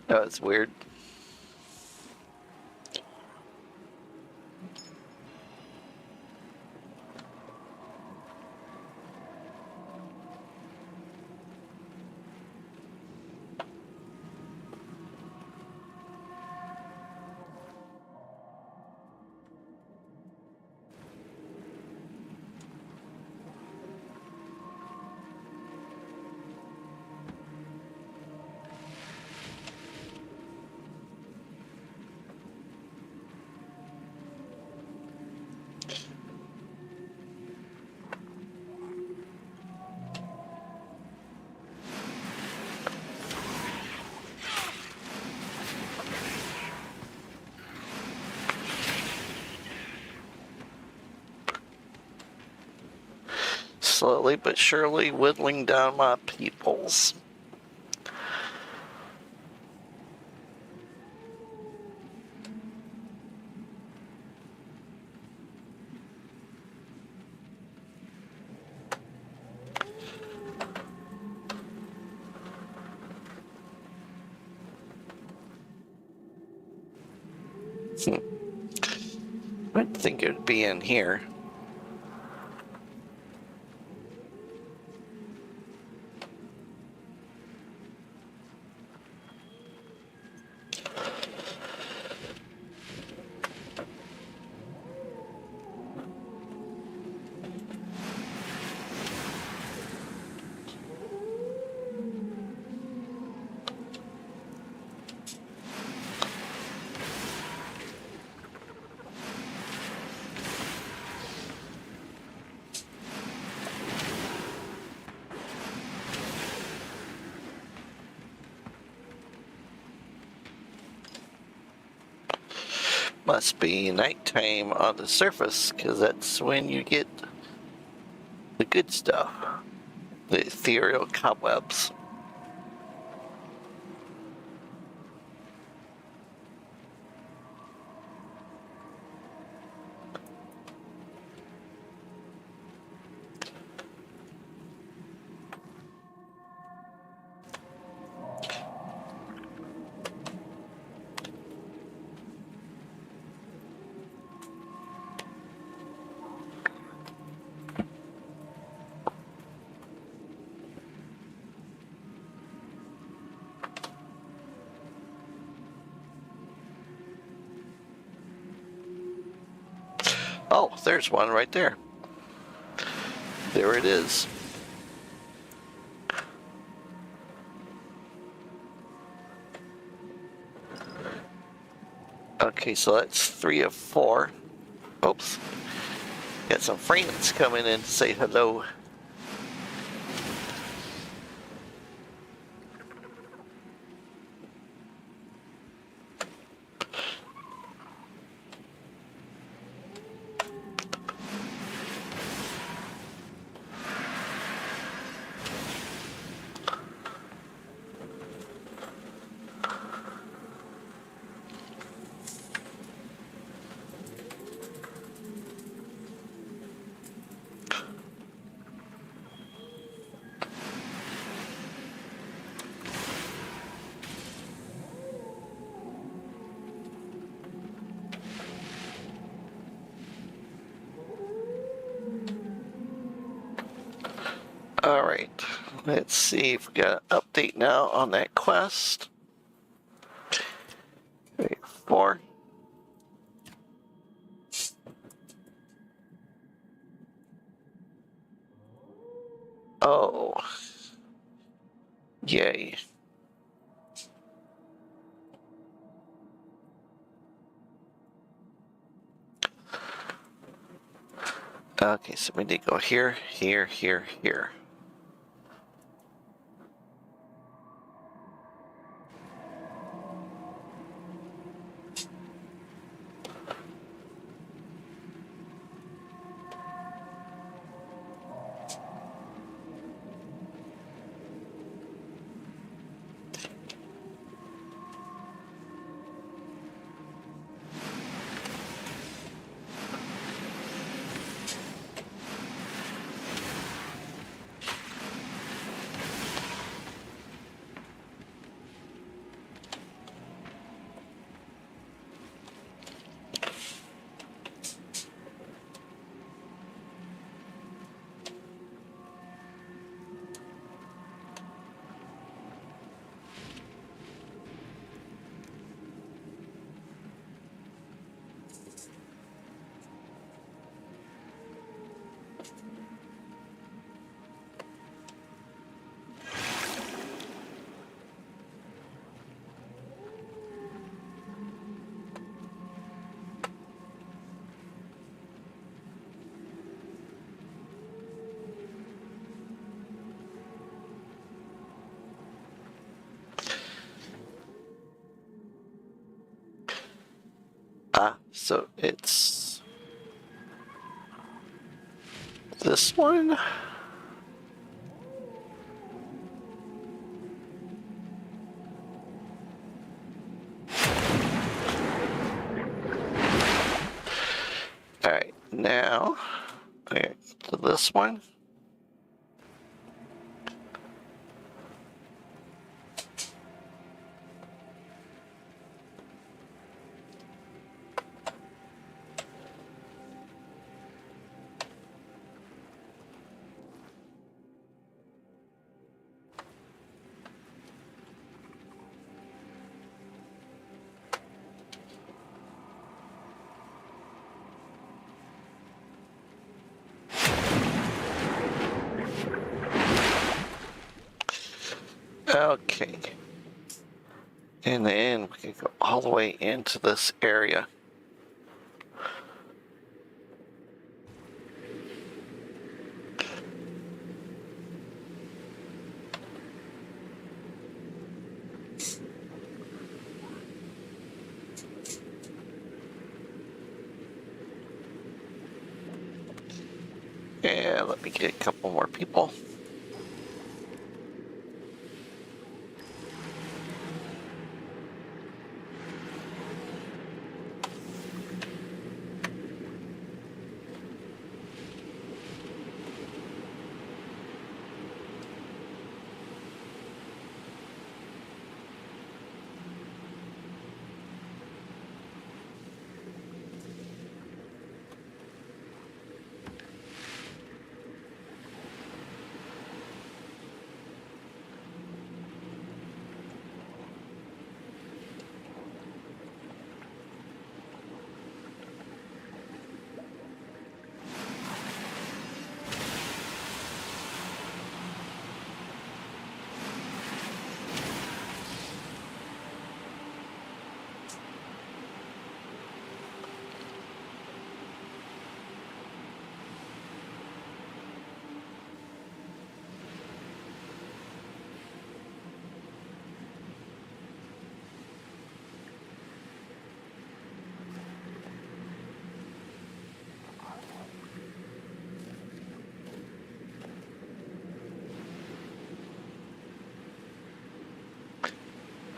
That was weird. slowly but surely whittling down my peoples. I think it would be in here. Must be nighttime on the surface, because that's when you get the good stuff. The ethereal cobwebs. Oh, there's one right there. There it is. Okay, so that's 3 of 4. Oops. Got some friends coming in to say hello. Alright, let's see if we got an update now on that quest. 4. Oh. Yay. Okay, so we need to go here, here, here, here. So it's this one? now, okay, to this one. Okay. And then we can go all the way into this area. And let me get a couple more people.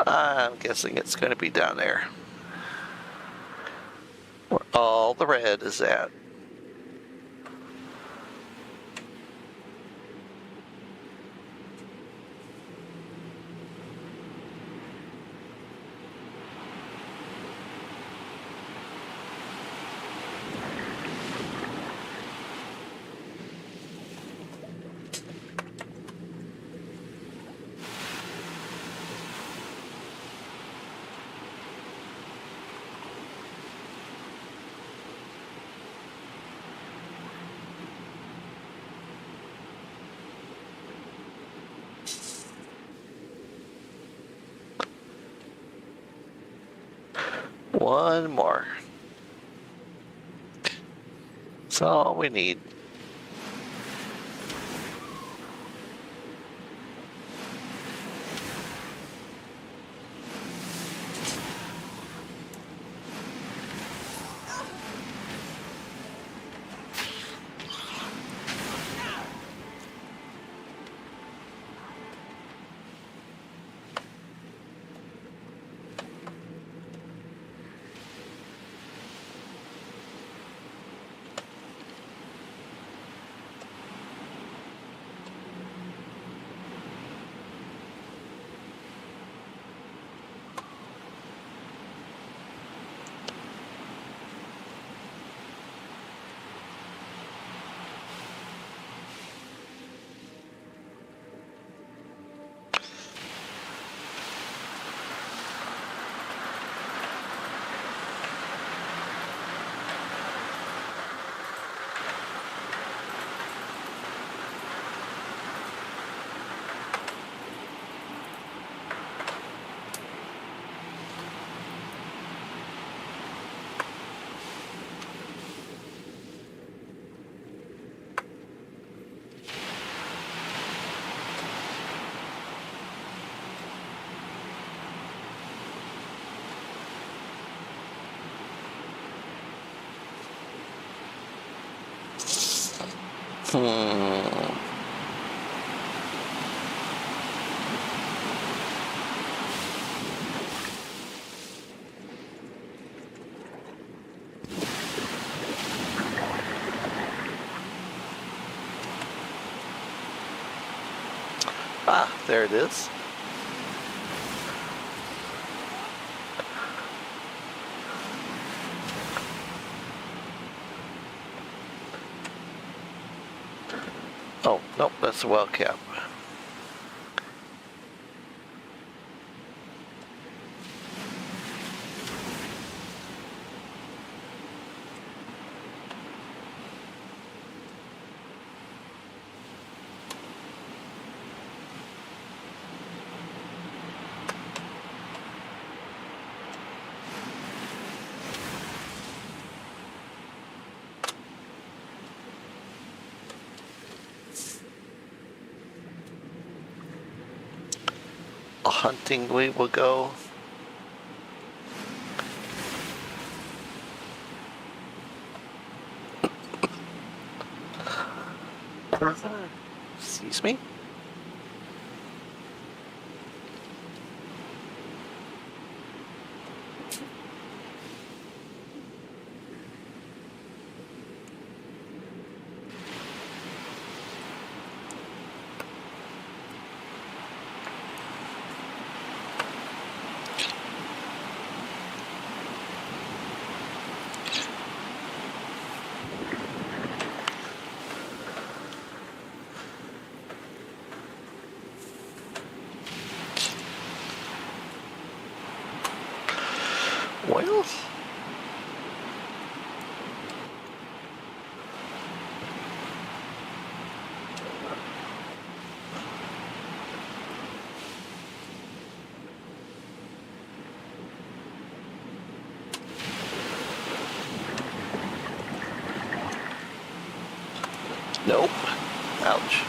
I'm guessing it's going to be down there, where all the red is at. One more. That's all we need. there it is. Oh, nope, that's a well cap. Hunting we will go. Excuse me. Well, nope. Ouch.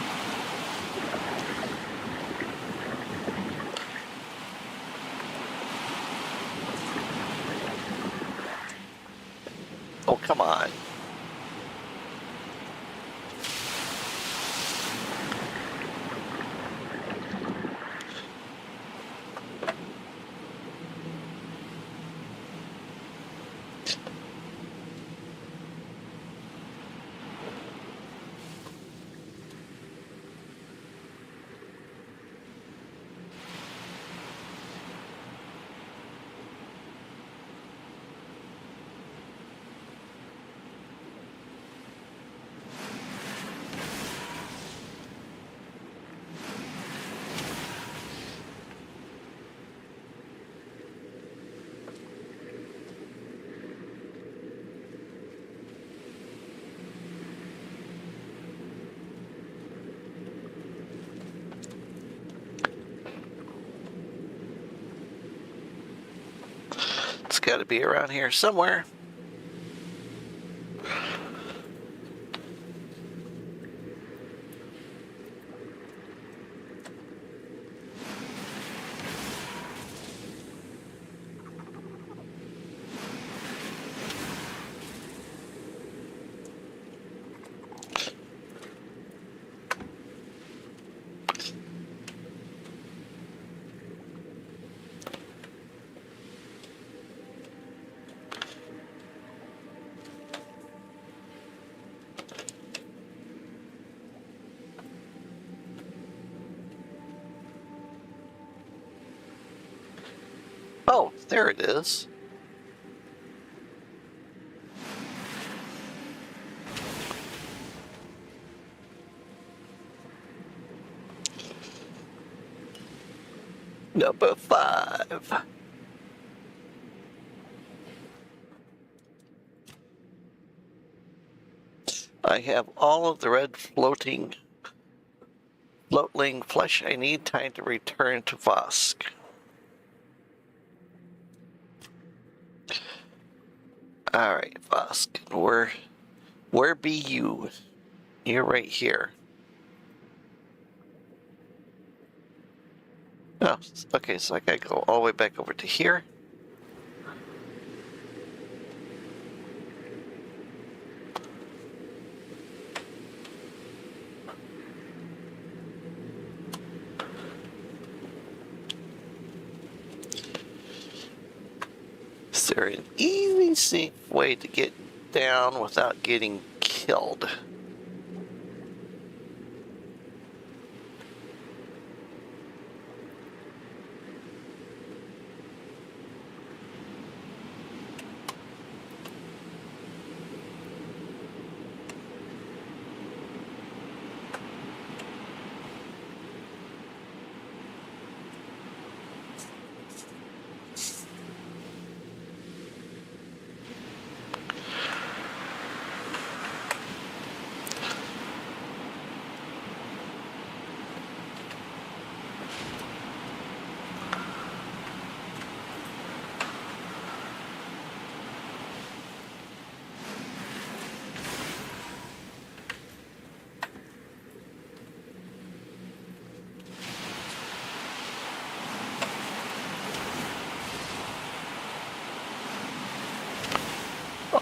Oh, come on. It's got to be around here somewhere. Oh, there it is. Number 5. I have all of the red floatling flesh I need. Time to return to Vosk. Alright, Vosk. Where be you? You're right here. Oh, okay, so I gotta go all the way back over to here. Is there an easy, safe way to get down without getting killed?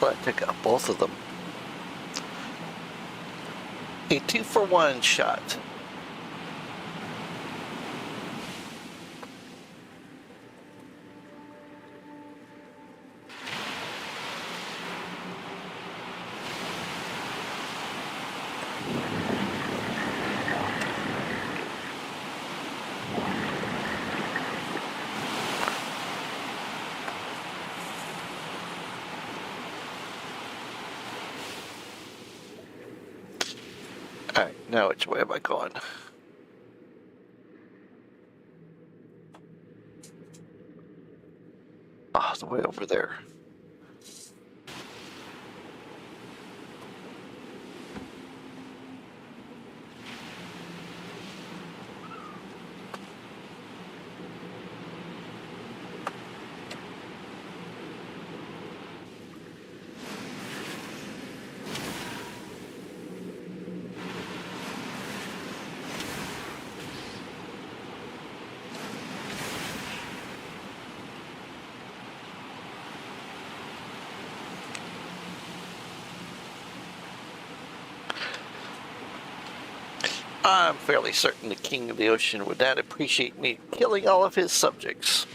I took out both of them. A 2-for-1 shot. Alright, now which way am I going? Ah, the way over there. I'm fairly certain the King of the Ocean would not appreciate me killing all of his subjects.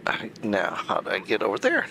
Alright, now how do I get over there?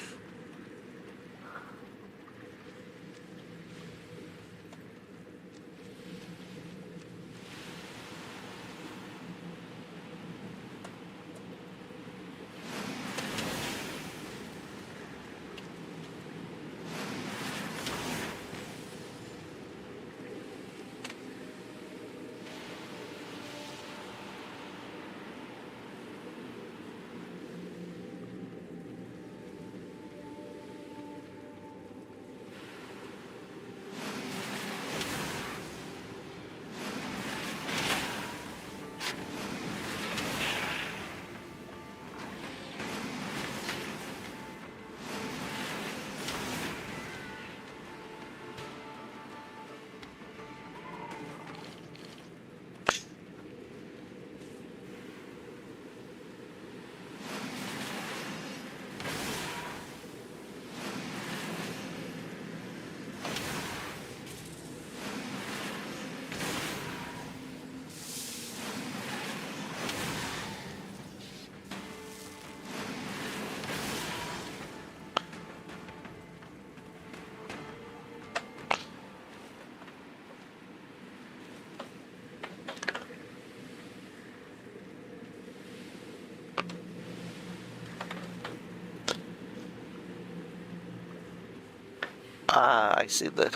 Ah, I see the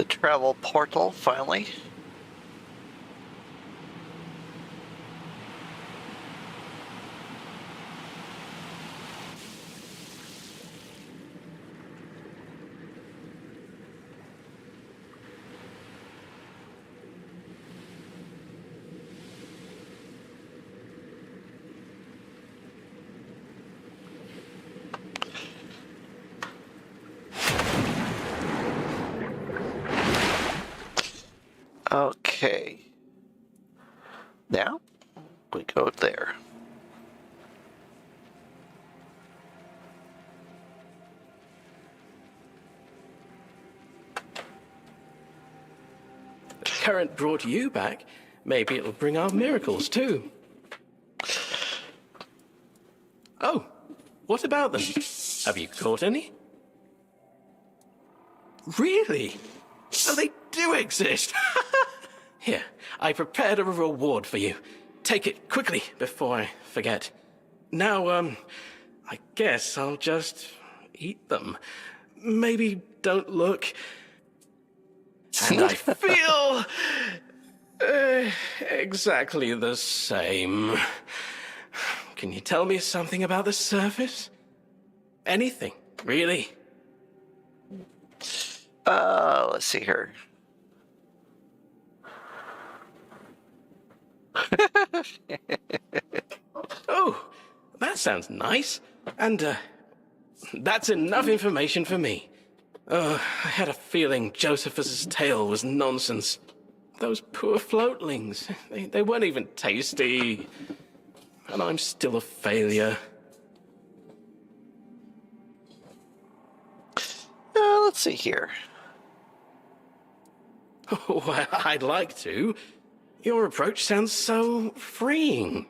travel portal finally. Okay. Now we go there. The current brought you back. Maybe it'll bring our miracles too. Oh, what about them? Have you caught any? Really? Oh, they do exist. Here, I prepared a reward for you. Take it quickly before I forget. Now, I guess I'll just eat them. Maybe don't look. And I feel exactly the same. Can you tell me something about the surface? anything, really. Let's see here. Oh, that sounds nice. And, that's enough information for me. I had a feeling Josephus's tale was nonsense. Those poor floatlings, they weren't even tasty. And I'm still a failure. Let's see here. Well, I'd like to. Your approach sounds so freeing.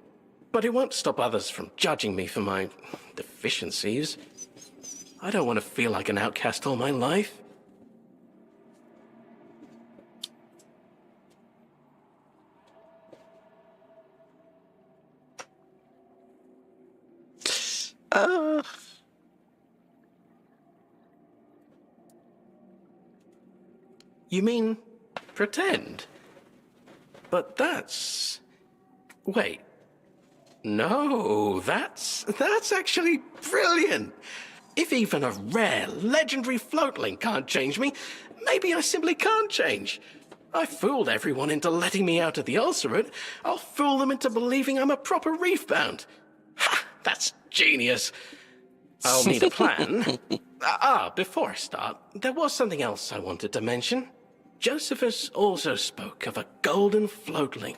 But it won't stop others from judging me for my deficiencies. I don't want to feel like an outcast all my life. You mean pretend? But that's... Wait. No, that's actually brilliant. If even a rare, legendary floatling can't change me, maybe I simply can't change. I fooled everyone into letting me out of the ulcerate. I'll fool them into believing I'm a proper reef-bound. Ha! That's genius. I'll need a plan. Before I start, there was something else I wanted to mention. Josephus also spoke of a golden floatling,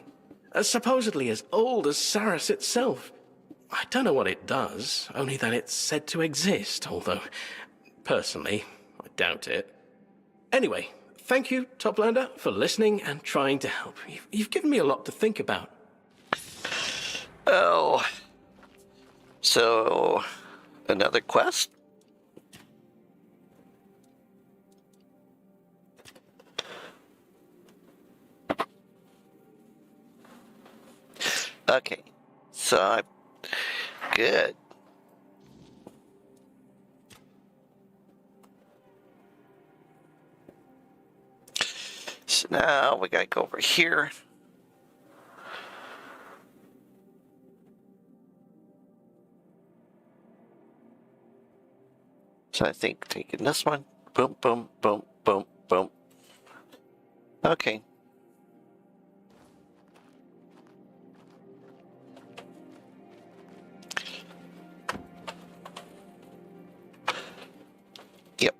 supposedly as old as Sarras itself. I don't know what it does, only that it's said to exist, although, personally, I doubt it. Anyway, thank you, Toplander, for listening and trying to help. You've given me a lot to think about. Oh. So, another quest? Okay, so I'm good. So now we gotta go over here. So I think taking this one, boom, boom, boom, boom, boom. Okay. Yep.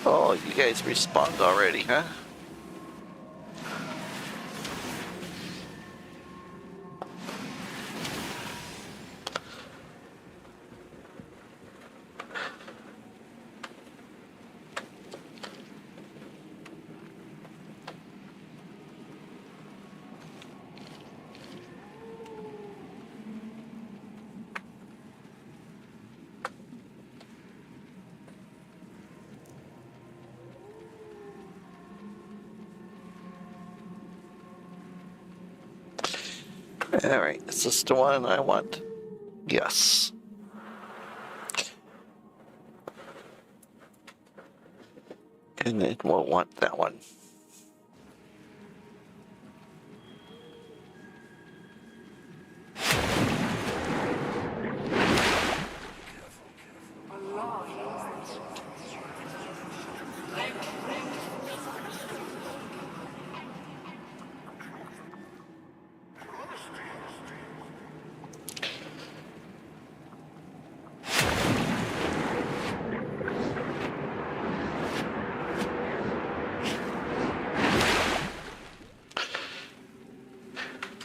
Oh, you guys respawned already, huh? Alright, is this the one I want? Yes. And then we'll want that one.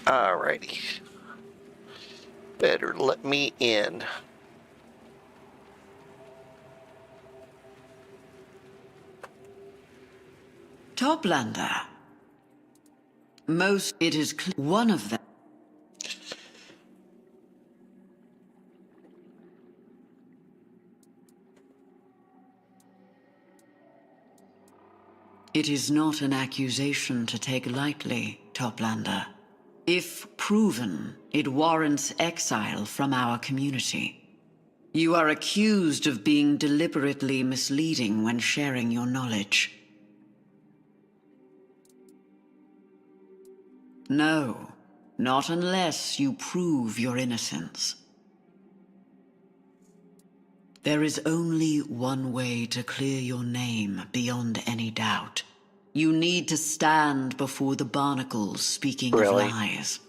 Alrighty. better let me in. Toplander. It is one of them. It is not an accusation to take lightly, Toplander. If proven, it warrants exile from our community. You are accused of being deliberately misleading when sharing your knowledge. No, not unless you prove your innocence. There is only one way to clear your name beyond any doubt. You need to stand before the Barnacles speaking of lies.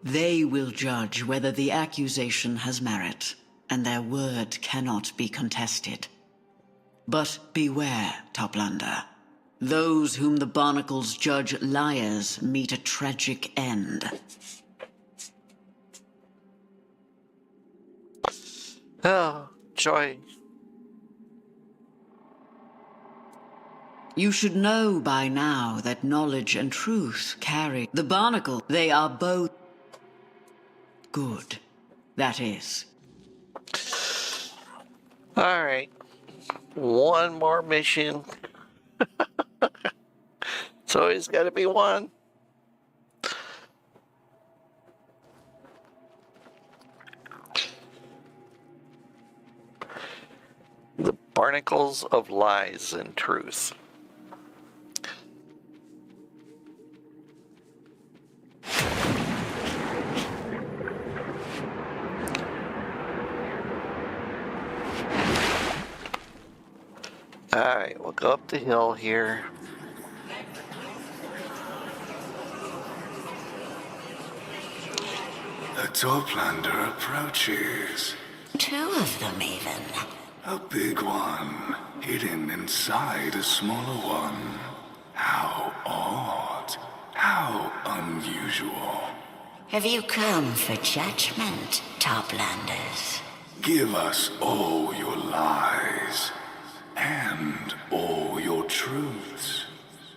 They will judge whether the accusation has merit, and their word cannot be contested. But beware, Toplander. Those whom the Barnacles judge liars meet a tragic end. Oh, joy. You should know by now that knowledge and truth carry the Barnacle. They are both good. That is. All right. One more mission. It's always got to be one. The Barnacles of Lies and Truth. Alright, we'll go up the hill here. A Toplander approaches. 2 of them, even. A big one, hidden inside a smaller one. How odd. How unusual. Have you come for judgment, Toplanders? Give us all your lies. And all your truths.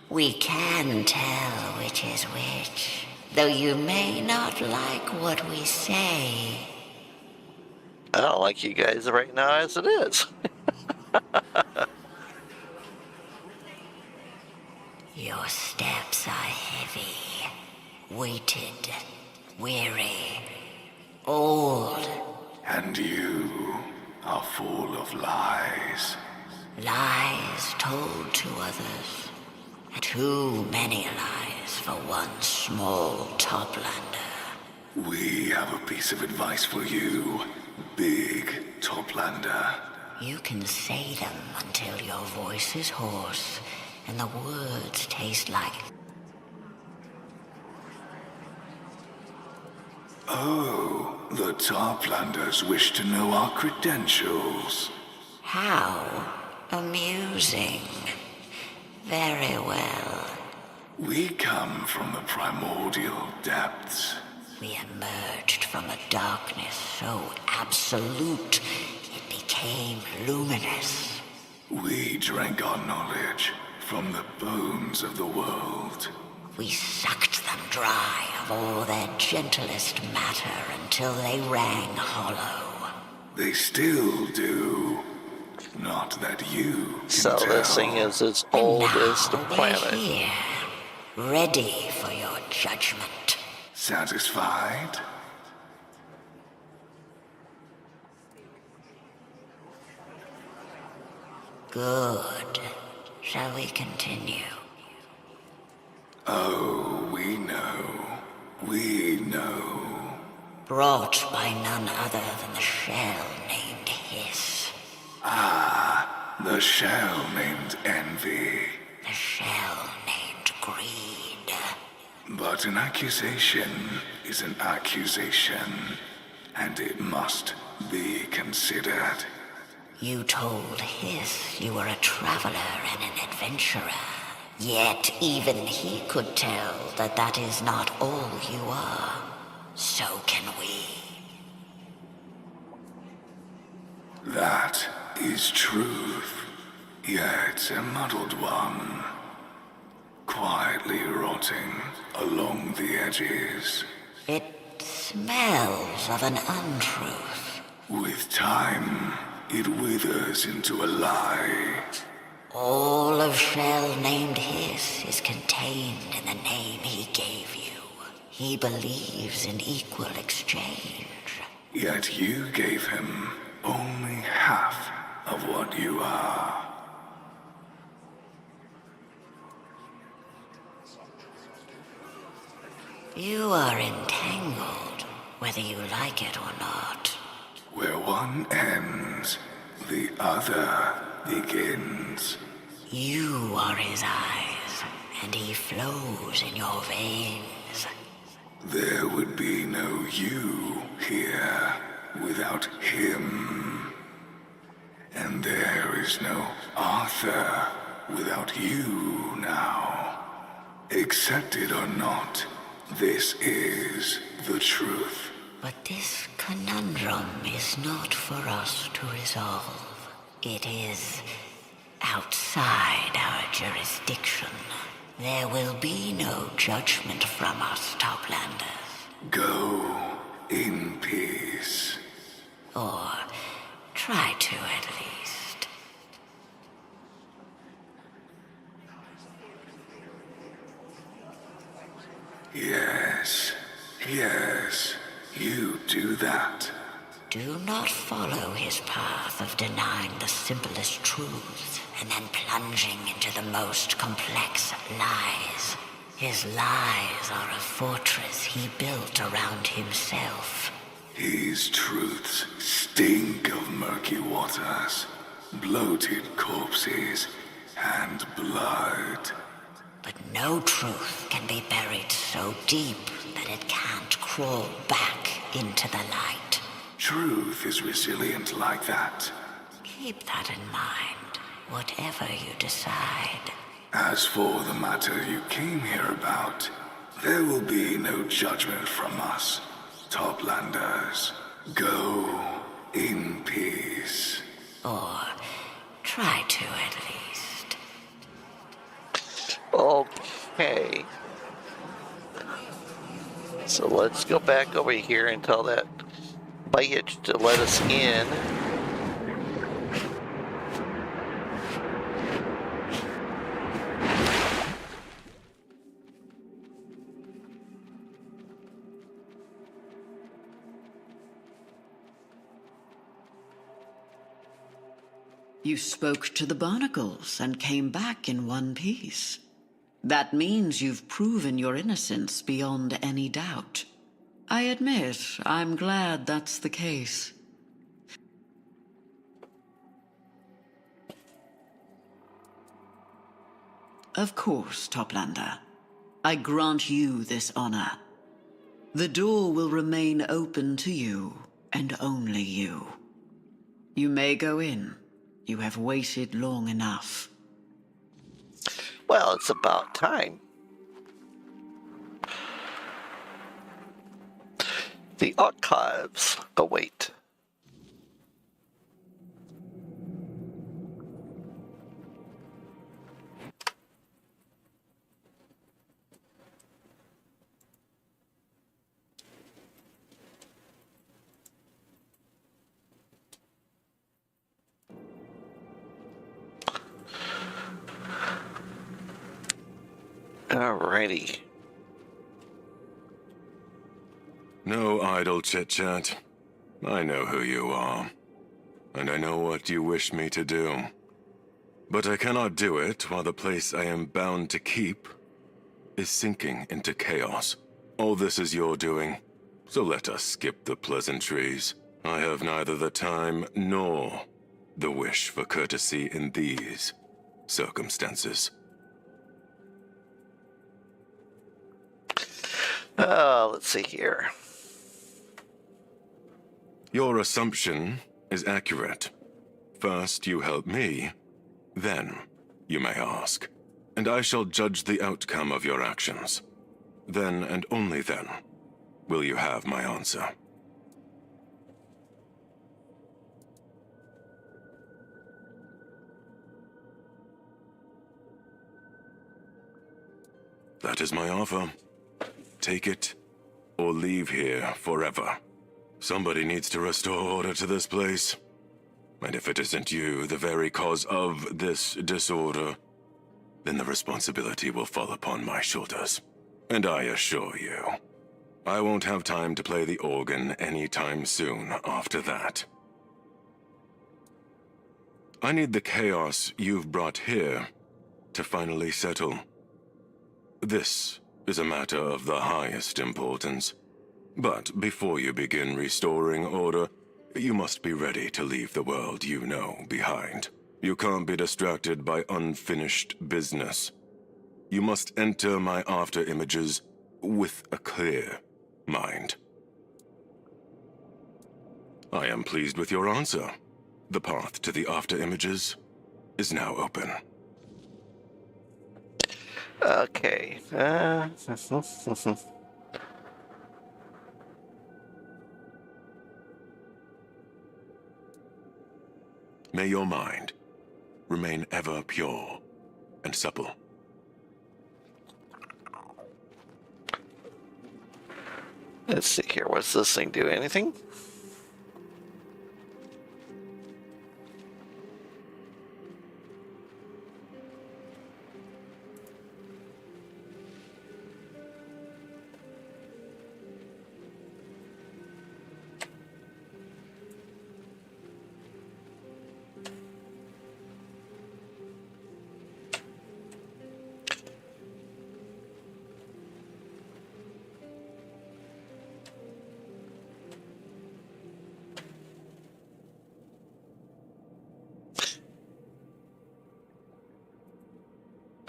We can tell which is which, though you may not like what we say. I don't like you guys right now as it is. Your steps are heavy, weighted, weary, old. And you are full of lies. Lies told to others. Too many lies for one small Toplander. We have a piece of advice for you, big Toplander. You can say them until your voice is hoarse and the words taste like... Oh, the Toplanders wish to know our credentials. How amusing. Very well. We come from the primordial depths. We emerged from a darkness so absolute it became luminous. We drank our knowledge from the bones of the world. We sucked them dry of all their gentlest matter until they rang hollow. They still do. Not that you can So tell. this thing is as old as the planet. We're here, ready for your judgment. Satisfied? Good. Shall we continue? Oh, we know. We know. Brought by none other than the shell named Hiss. Ah, the shell named Envy. The shell named Greed. But an accusation is an accusation, and it must be considered. You told Hiss you were a traveler and an adventurer. Yet even he could tell that that is not all you are. So can we. That is truth, yet a muddled one, quietly rotting along the edges. It smells of an untruth. With time, it withers into a lie. All of Shell named his is contained in the name he gave you. He believes in equal exchange. Yet you gave him only half of what you are. You are entangled, whether you like it or not. Where one ends, the other begins. You are his eyes, and he flows in your veins. There would be no you here without him. And there is no Arthur without you now. Accept it or not, this is the truth. But this conundrum is not for us to resolve. It is outside our jurisdiction. There will be no judgment from us, Toplanders. Go in peace. Or try to at least. Yes, you do that. Do not follow his path of denying the simplest truths and then plunging into the most complex lies. His lies are a fortress he built around himself. His truths stink of murky waters, bloated corpses, and blood. But no truth can be buried so deep that it can't crawl back into the light. Truth is resilient like that. Keep that in mind, whatever you decide. As for the matter you came here about, there will be no judgment from us, Toplanders. Go in peace. Or try to at least. Okay. So let's go back over here and tell that bitch to let us in. You spoke to the barnacles and came back in one piece. That means you've proven your innocence beyond any doubt. I admit, I'm glad that's the case. Of course, Toplander. I grant you this honor. The door will remain open to you, and only you. You may go in. You have waited long enough. Well, it's about time. The archives await. Alrighty. No idle chit-chat. I know who you are, and I know what you wish me to do. But I cannot do it while the place I am bound to keep is sinking into chaos. All this is your doing, so let us skip the pleasantries. I have neither the time nor the wish for courtesy in these circumstances. Let's see here. Your assumption is accurate. First you help me, then you may ask, and I shall judge the outcome of your actions. Then and only then will you have my answer. That is my offer. Take it, or leave here forever. Somebody needs to restore order to this place. And if it isn't you, the very cause of this disorder, then the responsibility will fall upon my shoulders. And I assure you, I won't have time to play the organ anytime soon after that. I need the chaos you've brought here to finally settle. This is a matter of the highest importance. But before you begin restoring order, you must be ready to leave the world you know behind. You can't be distracted by unfinished business. You must enter my after images with a clear mind. I am pleased with your answer. The path to the after images is now open. Okay. May your mind remain ever pure and supple. Let's see here. What's this thing do? Anything?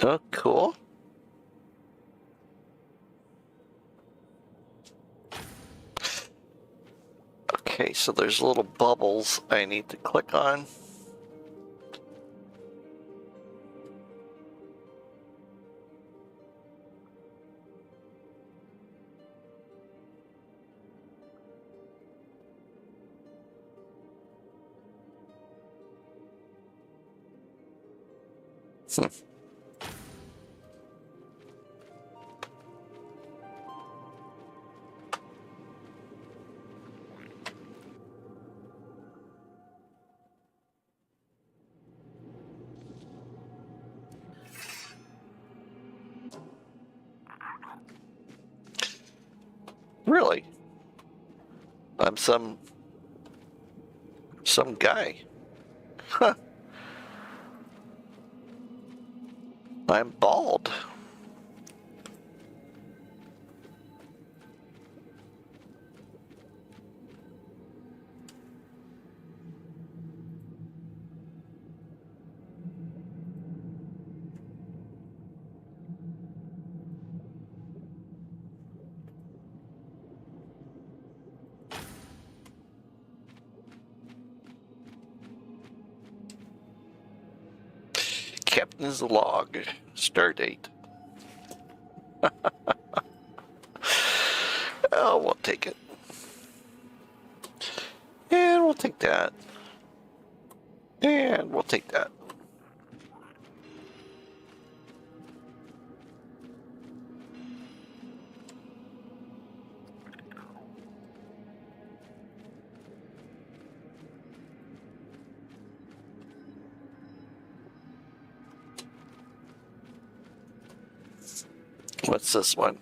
Oh, cool. Okay, so there's little bubbles I need to click on. Really? I'm some guy. Huh. I'm bald. Captain's log. Start date. Oh, we'll take it. And we'll take that. And we'll take that. What's this one?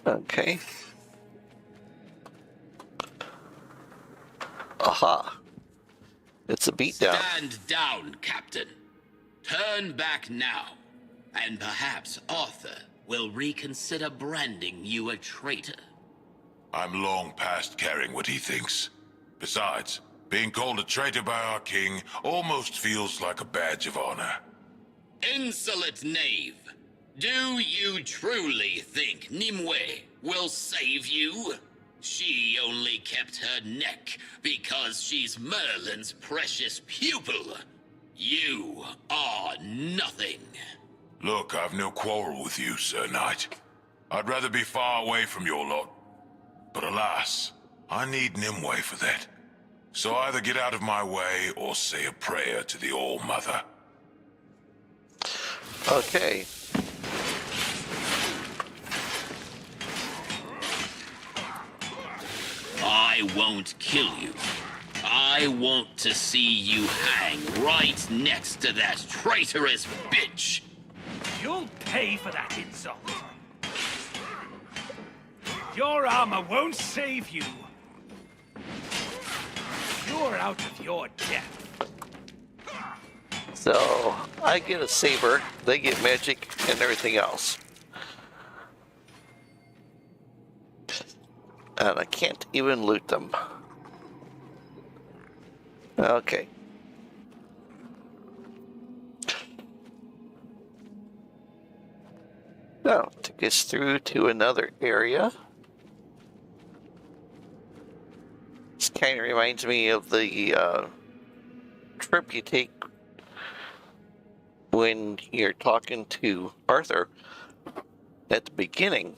Okay. Aha. It's a beatdown. Stand down, Captain. Turn back now, and perhaps Arthur will reconsider branding you a traitor. I'm long past caring what he thinks. Besides, being called a traitor by our king almost feels like a badge of honor. Insolent knave! Do you truly think Nimue will save you? She only kept her neck because she's Merlin's precious pupil. You are nothing. Look, I've no quarrel with you, Sir Knight. I'd rather be far away from your lot. But alas, I need Nimue for that. So either get out of my way or say a prayer to the All-Mother. Okay. I won't kill you. I want to see you hang right next to that traitorous bitch. You'll pay for that insult. Your armor won't save you. You're out of your depth. So, I get a saber, they get magic, and everything else. And I can't even loot them. Okay. Now, take us through to another area. This kind of reminds me of the trip you take when you're talking to Arthur at the beginning.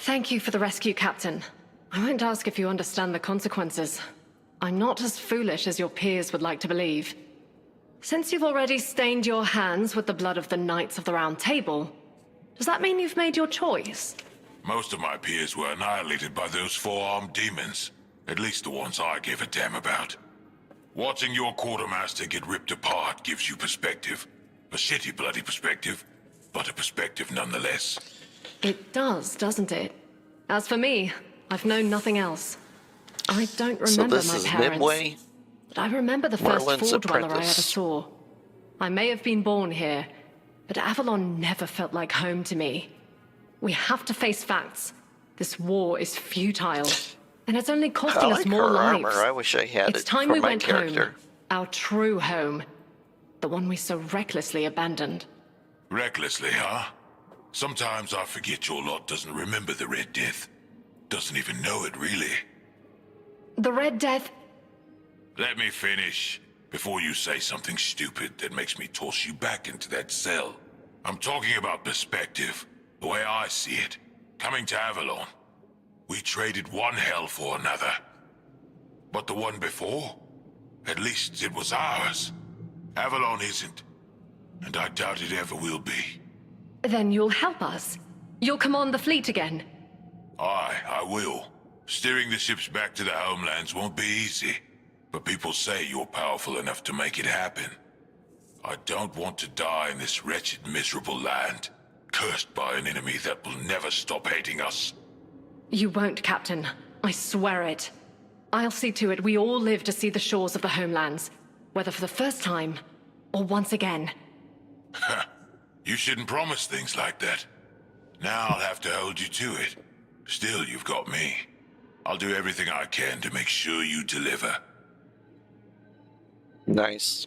Thank you for the rescue, Captain. I won't ask if you understand the consequences. I'm not as foolish as your peers would like to believe. Since you've already stained your hands with the blood of the Knights of the Round Table, does that mean you've made your choice? Most of my peers were annihilated by those four-armed demons. At least the ones I give a damn about. Watching your quartermaster get ripped apart gives you perspective. A shitty bloody perspective, but a perspective nonetheless. It does, doesn't it? As for me, I've known nothing else. I don't remember my parents, Nimue, but I remember the first Merlin's Four Dweller I ever apprentice. saw. I may have been born here, but Avalon never felt like home to me. We have to face facts. This war is futile, and it's only costing us more her lives. armor. I wish I had It's it time for we my went character. home. Our true home. The one we so recklessly abandoned. Recklessly, huh? Sometimes I forget your lot doesn't remember the Red Death. Doesn't even know it, really. The Red Death... Let me finish, before you say something stupid that makes me toss you back into that cell. I'm talking about perspective, the way I see it. Coming to Avalon, we traded one hell for another. But the one before, at least it was ours. Avalon isn't, and I doubt it ever will be. Then you'll help us. You'll command the fleet again. Aye, I will. Steering the ships back to the homelands won't be easy, but people say you're powerful enough to make it happen. I don't want to die in this wretched, miserable land, cursed by an enemy that will never stop hating us. You won't, Captain. I swear it. I'll see to it we all live to see the shores of the homelands, whether for the first time or once again. You shouldn't promise things like that. Now I'll have to hold you to it. Still, you've got me. I'll do everything I can to make sure you deliver. Nice.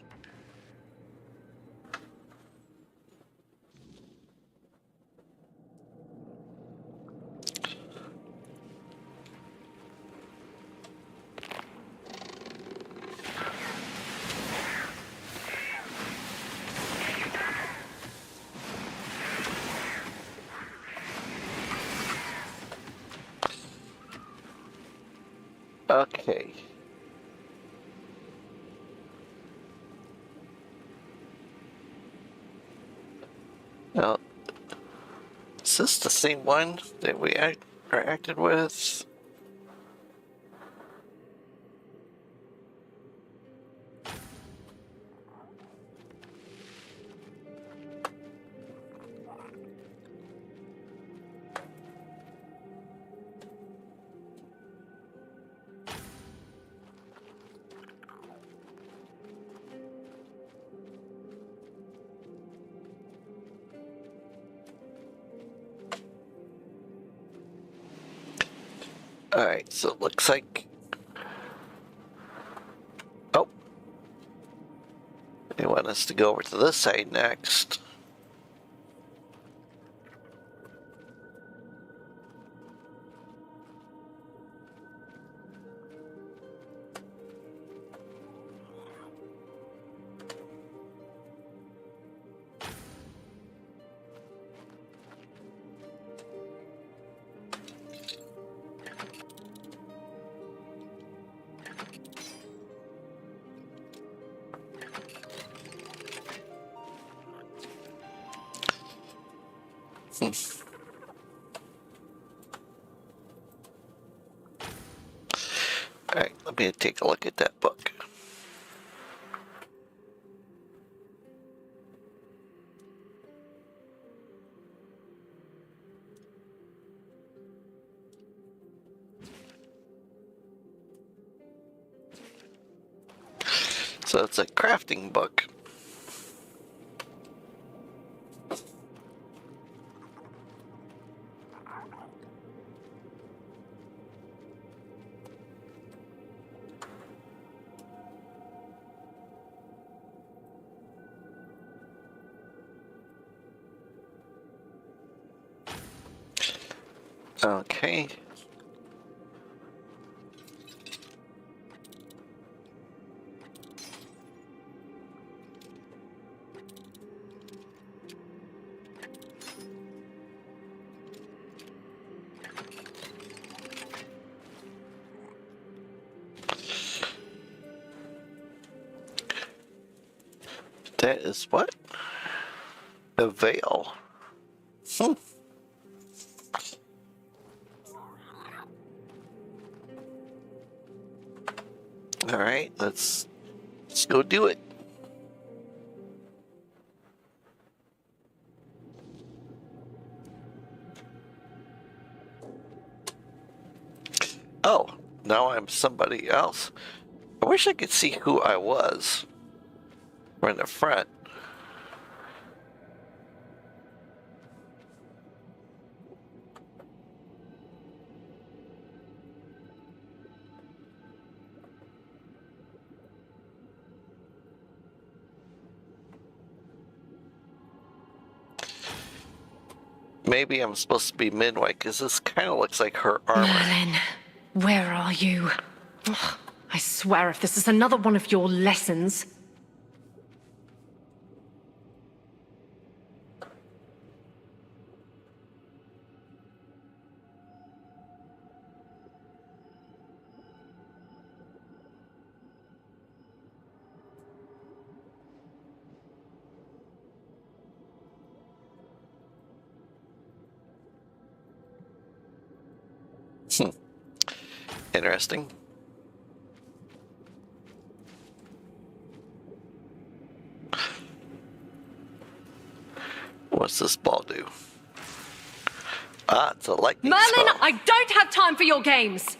Okay. Now, is this the same one that we interacted with? Alright, so it looks like... Oh. They want us to go over to this side next. Alright, let me take a look at that book. So it's a crafting book. Okay. That is what? A veil. Alright, let's go do it. Oh, now I'm somebody else. I wish I could see who I was from the front. Maybe I'm supposed to be midwife because this kind of looks like her armor. Merlin, where are you? Ugh, I swear if this is another one of your lessons... Interesting. What's this ball do? Ah, it's a lightning Merlin, spell. I don't have time for your games!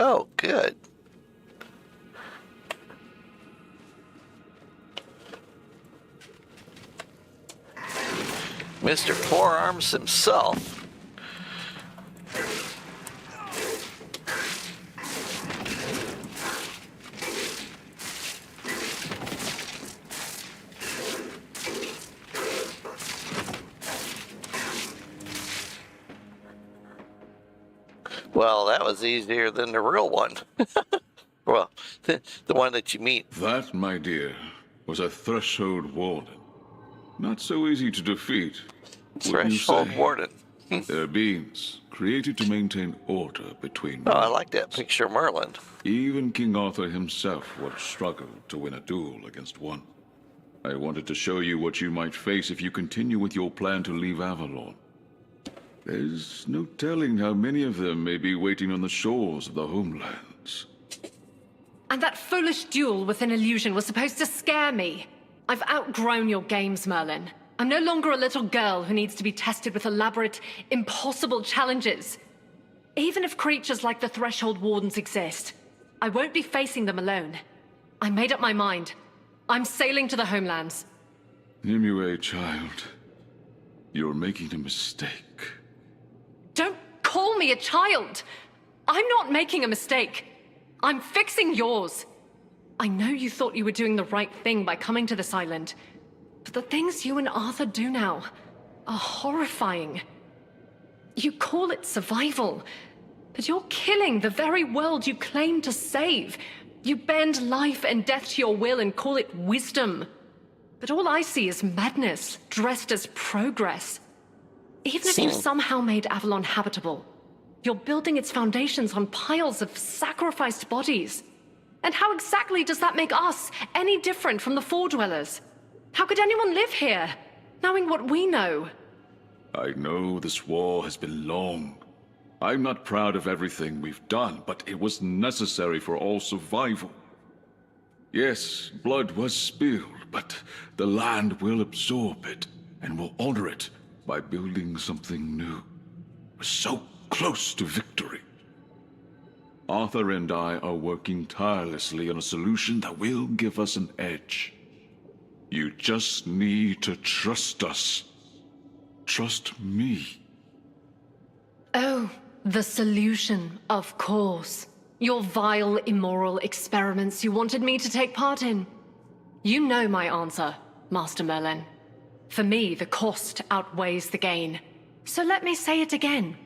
Oh, good. Mr. Forearms himself. Well, that was easier than the real one. Well, the one that you meet. That, my dear, was a threshold warden. Not so easy to defeat. Threshold warden. They're beings created to maintain order between Oh, I like that picture of Merlin. Even King Arthur himself would struggle to win a duel against one. I wanted to show you what you might face if you continue with your plan to leave Avalon. There's no telling how many of them may be waiting on the shores of the homelands. And that foolish duel with an illusion was supposed to scare me. I've outgrown your games, Merlin. I'm no longer a little girl who needs to be tested with elaborate, impossible challenges. Even if creatures like the Threshold Wardens exist, I won't be facing them alone. I made up my mind. I'm sailing to the homelands. Nimue, child. You're making a mistake. Don't call me a child! I'm not making a mistake. I'm fixing yours. I know you thought you were doing the right thing by coming to this island, but the things you and Arthur do now are horrifying. You call it survival, but you're killing the very world you claim to save. You bend life and death to your will and call it wisdom. But all I see is madness dressed as progress. Even if you somehow made Avalon habitable, you're building its foundations on piles of sacrificed bodies. And how exactly does that make us any different from the Four Dwellers? How could anyone live here, knowing what we know? I know this war has been long. I'm not proud of everything we've done, but it was necessary for all survival. Yes, blood was spilled, but the land will absorb it, and will honor it by building something new. We're so close to victory. Arthur and I are working tirelessly on a solution that will give us an edge. You just need to trust us. Trust me. Oh, the solution, of course. Your vile, immoral experiments you wanted me to take part in. You know my answer, Master Merlin. For me, the cost outweighs the gain. So let me say it again.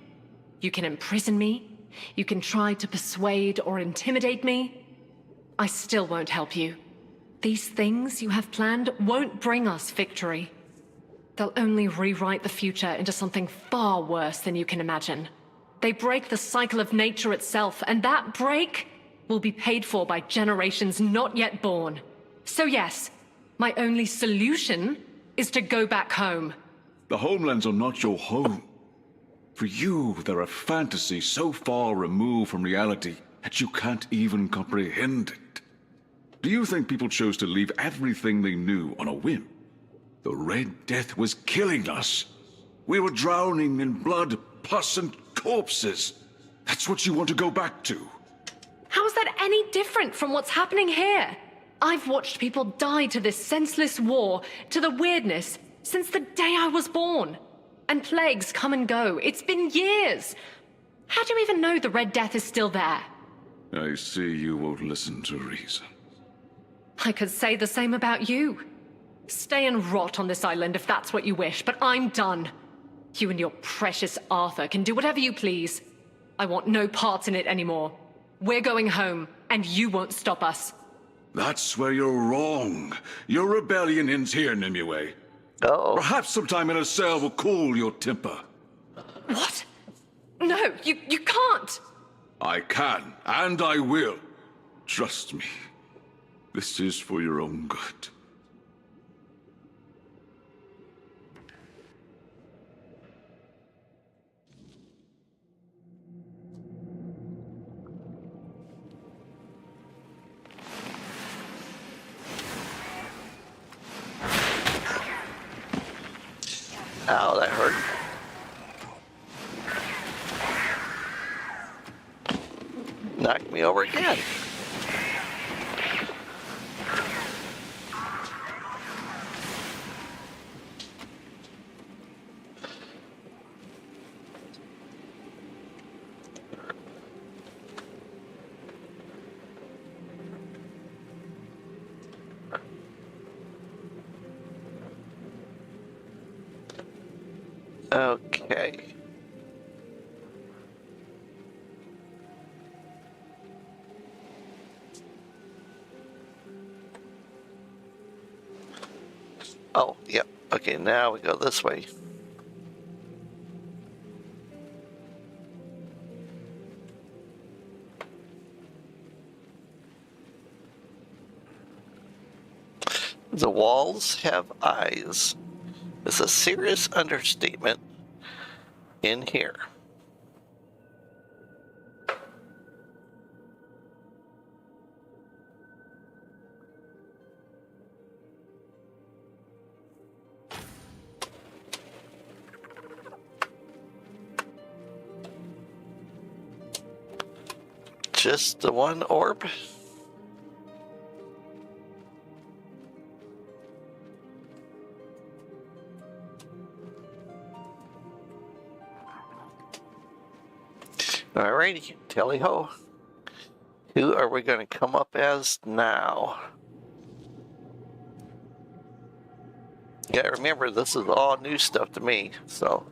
You can imprison me. You can try to persuade or intimidate me. I still won't help you. These things you have planned won't bring us victory. They'll only rewrite the future into something far worse than you can imagine. They break the cycle of nature itself, and that break will be paid for by generations not yet born. So yes, my only solution is to go back home. The homelands are not your home. For you, they're a fantasy so far removed from reality that you can't even comprehend it. Do you think people chose to leave everything they knew on a whim? The Red Death was killing us. We were drowning in blood, pus, and corpses. That's what you want to go back to. How is that any different from what's happening here? I've watched people die to this senseless war, to the weirdness, since the day I was born. And plagues come and go. It's been years. How do you even know the Red Death is still there? I see you won't listen to reason. I could say the same about you. Stay and rot on this island if that's what you wish, but I'm done. You and your precious Arthur can do whatever you please. I want no parts in it anymore. We're going home, and you won't stop us. That's where you're wrong. Your rebellion ends here, Nimue. Uh-oh. Perhaps sometime in a cell will cool your temper. What? No, you can't! I can, and I will. Trust me. This is for your own good. Ow, that hurt. Knocked me over again. Okay. Oh, yep. Okay, now we go this way. The walls have eyes. It's a serious understatement in here. Just the one orb? Alrighty, tally ho. Who are we going to come up as now? Yeah, remember, this is all new stuff to me, so.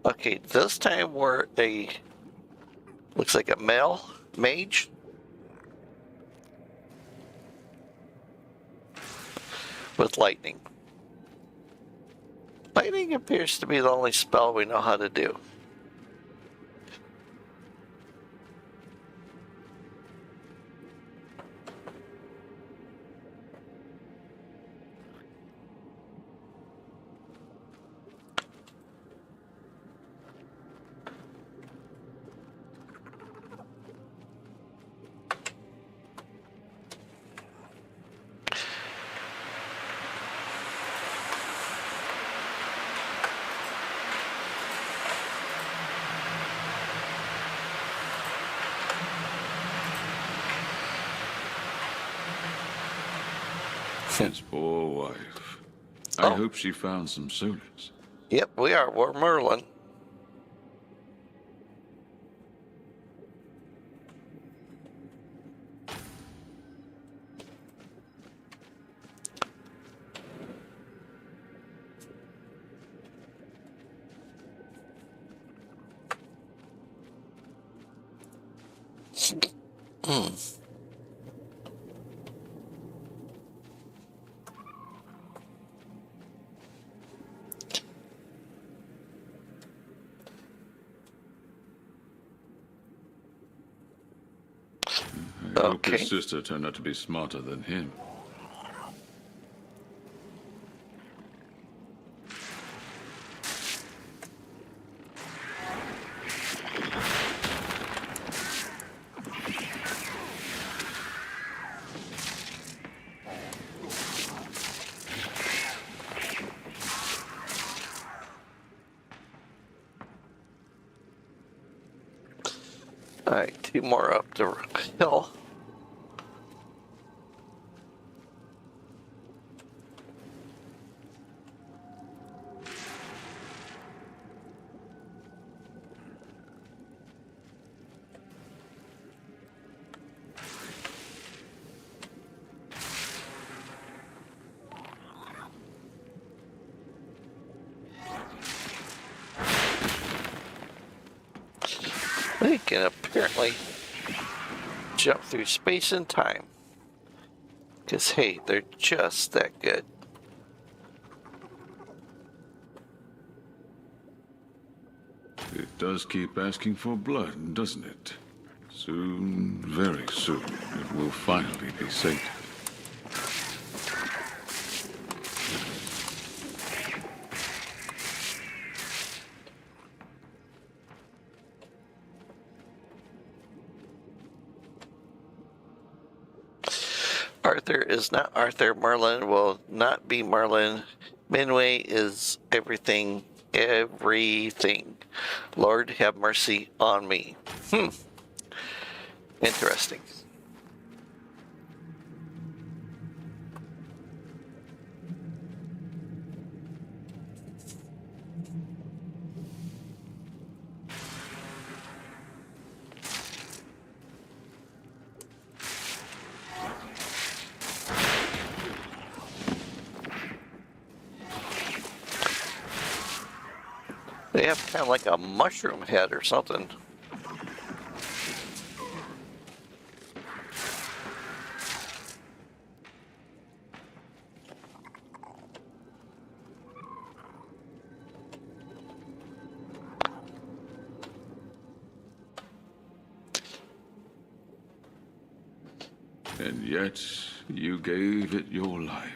Okay, this time we're a, looks like a male mage. With lightning. Lightning appears to be the only spell we know how to do. His poor wife. I hope she found some solace. Yep, we are. We're Merlin. I hope his sister turned out to be smarter than him. Alright, 2 more up the hill. They can apparently jump through space and time. Because, hey, they're just that good. It does keep asking for blood, doesn't it? Soon, very soon, it will finally be sated. Arthur is not Arthur. Merlin will not be Merlin. Minway is everything, everything. Lord, have mercy on me. Interesting. They have kind of like a mushroom head or something. And yet, you gave it your life.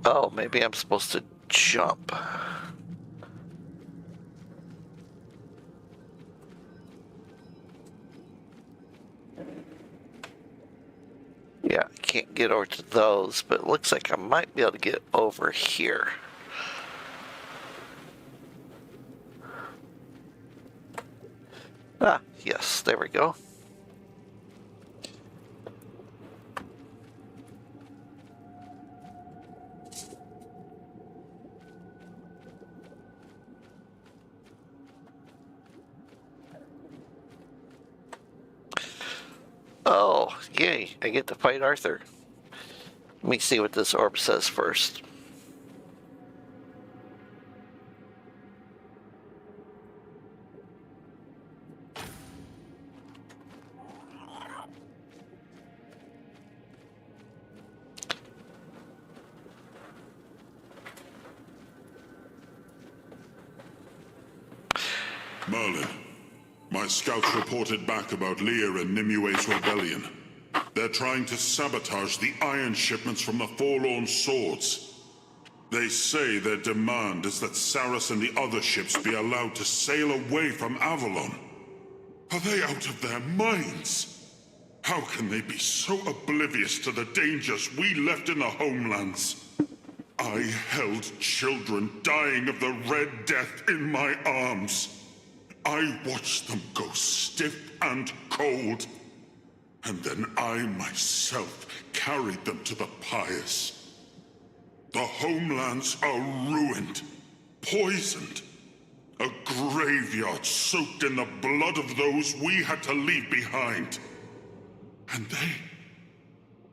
Oh, maybe I'm supposed to jump. Yeah, I can't get over to those, but it looks like I might be able to get over here. Ah, yes, there we go. Oh, yay. I get to fight Arthur. Let me see what this orb says first. Merlin, my scouts reported back about Lear and Nimue's rebellion. They're trying to sabotage the iron shipments from the Forlorn Swords. They say their demand is that Sarras and the other ships be allowed to sail away from Avalon. Are they out of their minds? How can they be so oblivious to the dangers we left in the homelands? I held children dying of the Red Death in my arms. I watched them go stiff and cold. And then I myself carried them to the pyres. The homelands are ruined, poisoned. A graveyard soaked in the blood of those we had to leave behind. And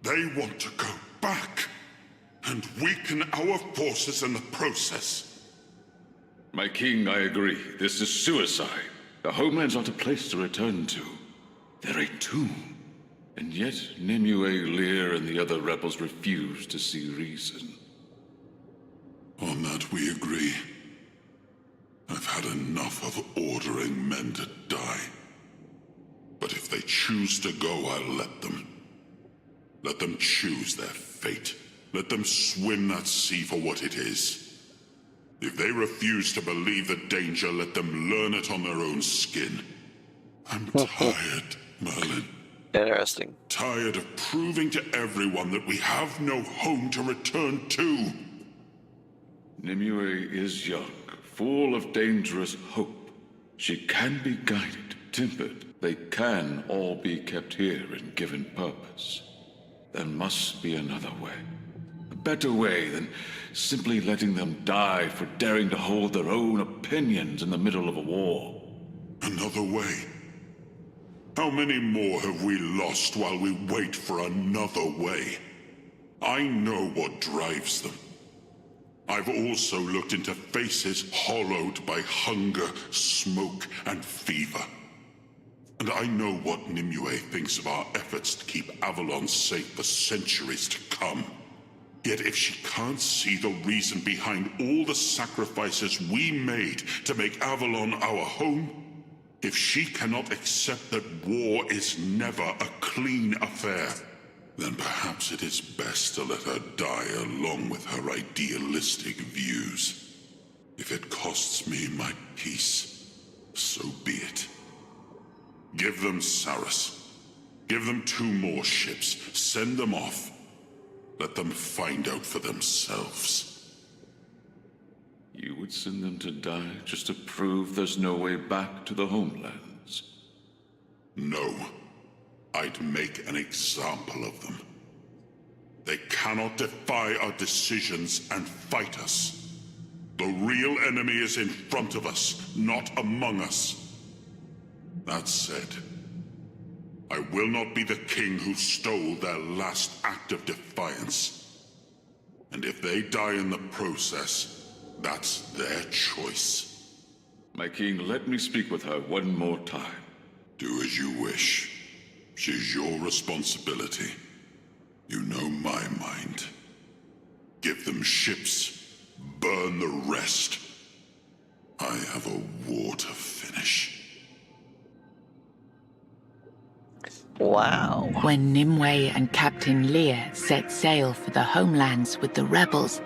they want to go back and weaken our forces in the process. My king, I agree. This is suicide. The homeland's not a place to return to. They're a tomb. And yet, Nimue, Lear, and the other rebels refuse to see reason. On that we agree. I've had enough of ordering men to die. But if they choose to go, I'll let them. Let them choose their fate. Let them swim that sea for what it is. If they refuse to believe the danger, let them learn it on their own skin. I'm tired, Merlin. Interesting. Tired of proving to everyone that we have no home to return to. Nimue is young, full of dangerous hope. She can be guided, tempered. They can all be kept here and given purpose. There must be another way. A better way than simply letting them die for daring to hold their own opinions in the middle of a war. Another way? How many more have we lost while we wait for another way? I know what drives them. I've also looked into faces hollowed by hunger, smoke, and fever. And I know what Nimue thinks of our efforts to keep Avalon safe for centuries to come. Yet if she can't see the reason behind all the sacrifices we made to make Avalon our home, if she cannot accept that war is never a clean affair, then perhaps it is best to let her die along with her idealistic views. If it costs me my peace, so be it. Give them Sarras. Give them 2 more ships. Send them off. Let them find out for themselves. You would send them to die just to prove there's no way back to the homelands? No. I'd make an example of them. They cannot defy our decisions and fight us. The real enemy is in front of us, not among us. That said, I will not be the king who stole their last act of defiance. And if they die in the process, that's their choice. My king, let me speak with her one more time. Do as you wish. She's your responsibility. You know my mind. Give them ships. Burn the rest. I have a war to finish. Wow. When Nimue and Captain Lear set sail for the homelands with the rebels,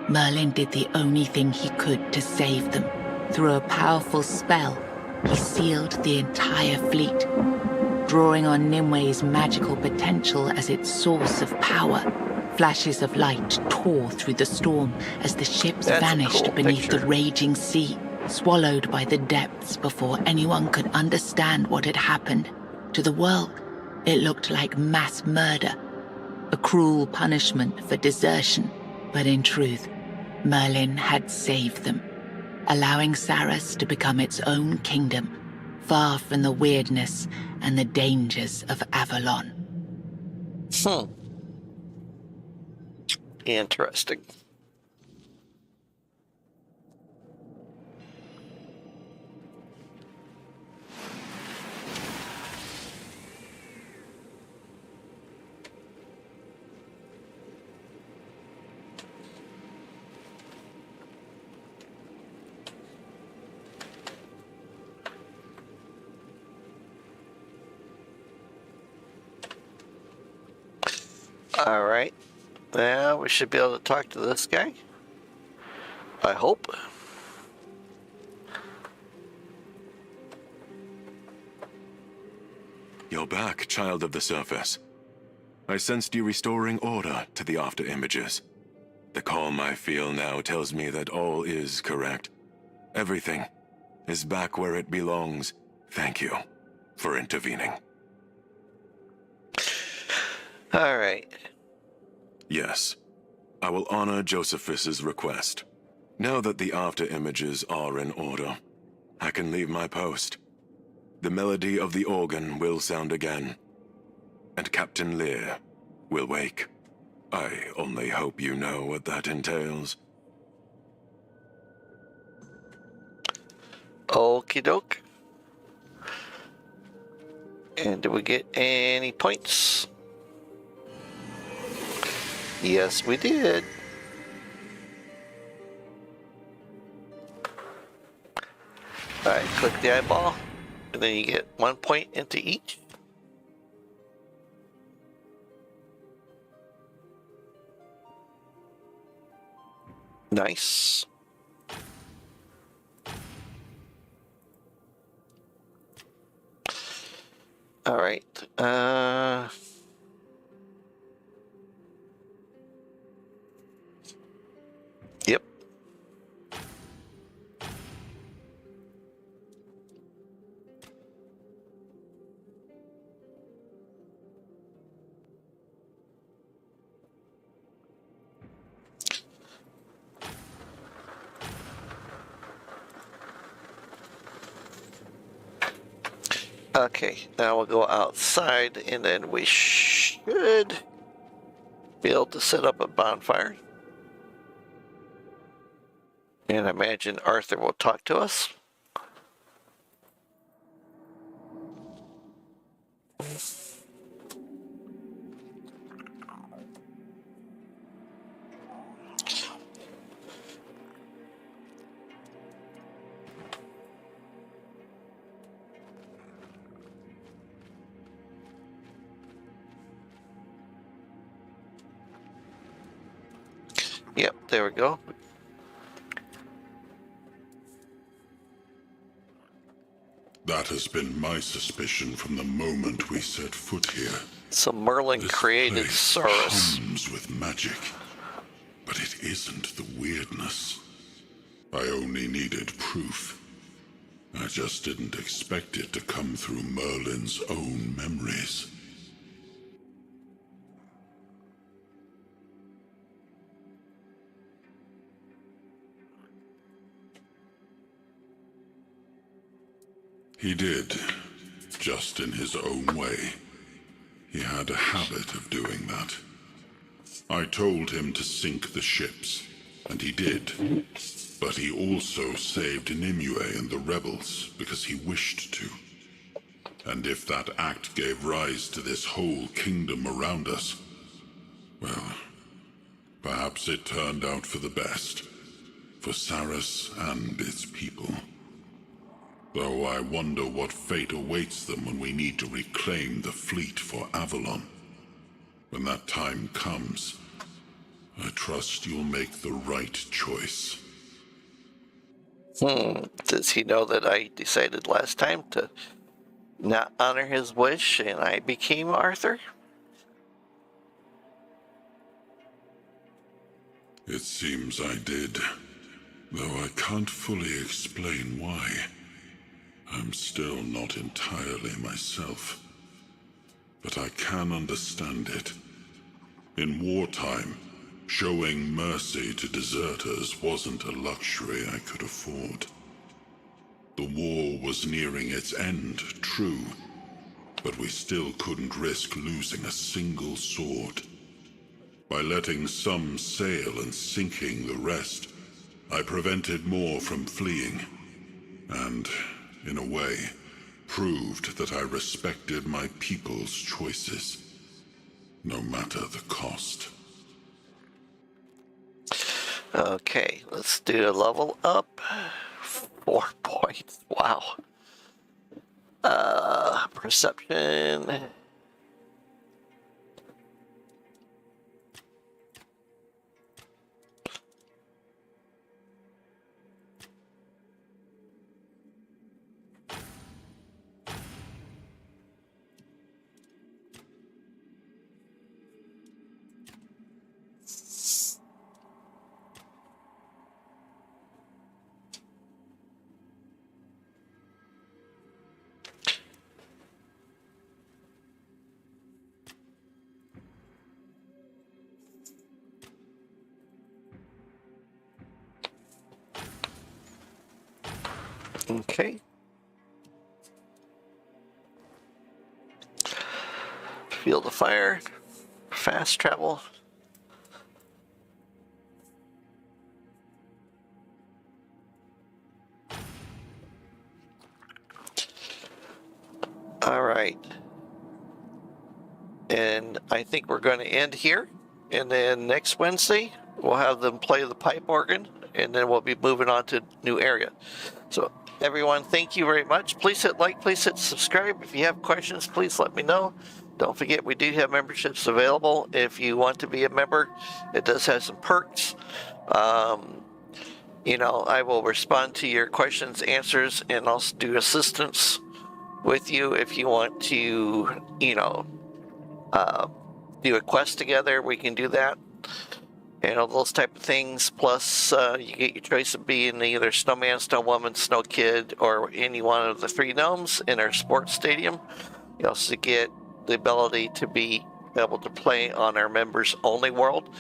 Merlin did the only thing he could to save them. Through a powerful spell, he sealed the entire fleet. Drawing on Nimue's magical potential as its source of power, flashes of light tore through the storm as the ships vanished beneath the raging sea, swallowed by the depths before anyone could understand what had happened. To the world, it looked like mass murder, a cruel punishment for desertion, but in truth, Merlin had saved them, allowing Sarras to become its own kingdom, far from the weirdness and the dangers of Avalon. Interesting. All right. Now we should be able to talk to this guy. I hope. You're back, child of the surface. I sensed you restoring order to the after images. The calm I feel now tells me that all is correct. Everything is back where it belongs. Thank you for intervening. All right. Yes, I will honor Josephus's request. Now that the after images are in order, I can leave my post. The melody of the organ will sound again, and Captain Lear will wake. I only hope you know what that entails. Okie doke. And did we get any points? Yes, we did. Alright, click the eyeball, and then you get 1 point into each. Nice. Alright, yep. Okay, now we'll go outside, and then we should be able to set up a bonfire. And I imagine Arthur will talk to us. Yep, there we go. That has been my suspicion from the moment we set foot here. So Merlin created Sarras. Hums with magic, but it isn't the weirdness. I only needed proof. I just didn't expect it to come through Merlin's own memories. He did, just in his own way. He had a habit of doing that. I told him to sink the ships, and he did. But he also saved Nimue and the rebels because he wished to. And if that act gave rise to this whole kingdom around us, well, perhaps it turned out for the best, for Sarras and its people. Though I wonder what fate awaits them when we need to reclaim the fleet for Avalon. When that time comes, I trust you'll make the right choice. Does he know that I decided last time to not honor his wish and I became Arthur? It seems I did, though I can't fully explain why. I'm still not entirely myself. But I can understand it. In wartime, showing mercy to deserters wasn't a luxury I could afford. The war was nearing its end, true, but we still couldn't risk losing a single sword. By letting some sail and sinking the rest, I prevented more from fleeing, and, in a way, proved that I respected my people's choices, no matter the cost. Okay, let's do a level up. 4 points. Wow. Perception. Okay. Field of fire. Fast travel. All right. And I think we're going to end here. And then next Wednesday, we'll have them play the pipe organ. And then we'll be moving on to new area. So everyone, thank you very much. Please hit like, please hit subscribe. If you have questions, please let me know. Don't forget, we do have memberships available. If you want to be a member, it does have some perks. You know, I will respond to your questions, answers, and also do assistance with you if you want to, you know, do a quest together. We can do that. And all those type of things. Plus, you get your choice of being either Snowman, Snowwoman, Snow Kid, or any one of the 3 gnomes in our sports stadium. You also get the ability to be able to play on our members only world.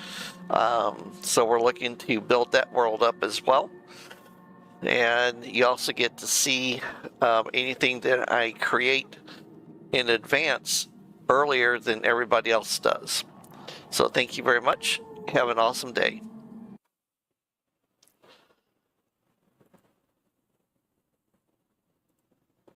So we're looking to build that world up as well. And you also get to see anything that I create in advance earlier than everybody else does. So thank you very much. Have an awesome day.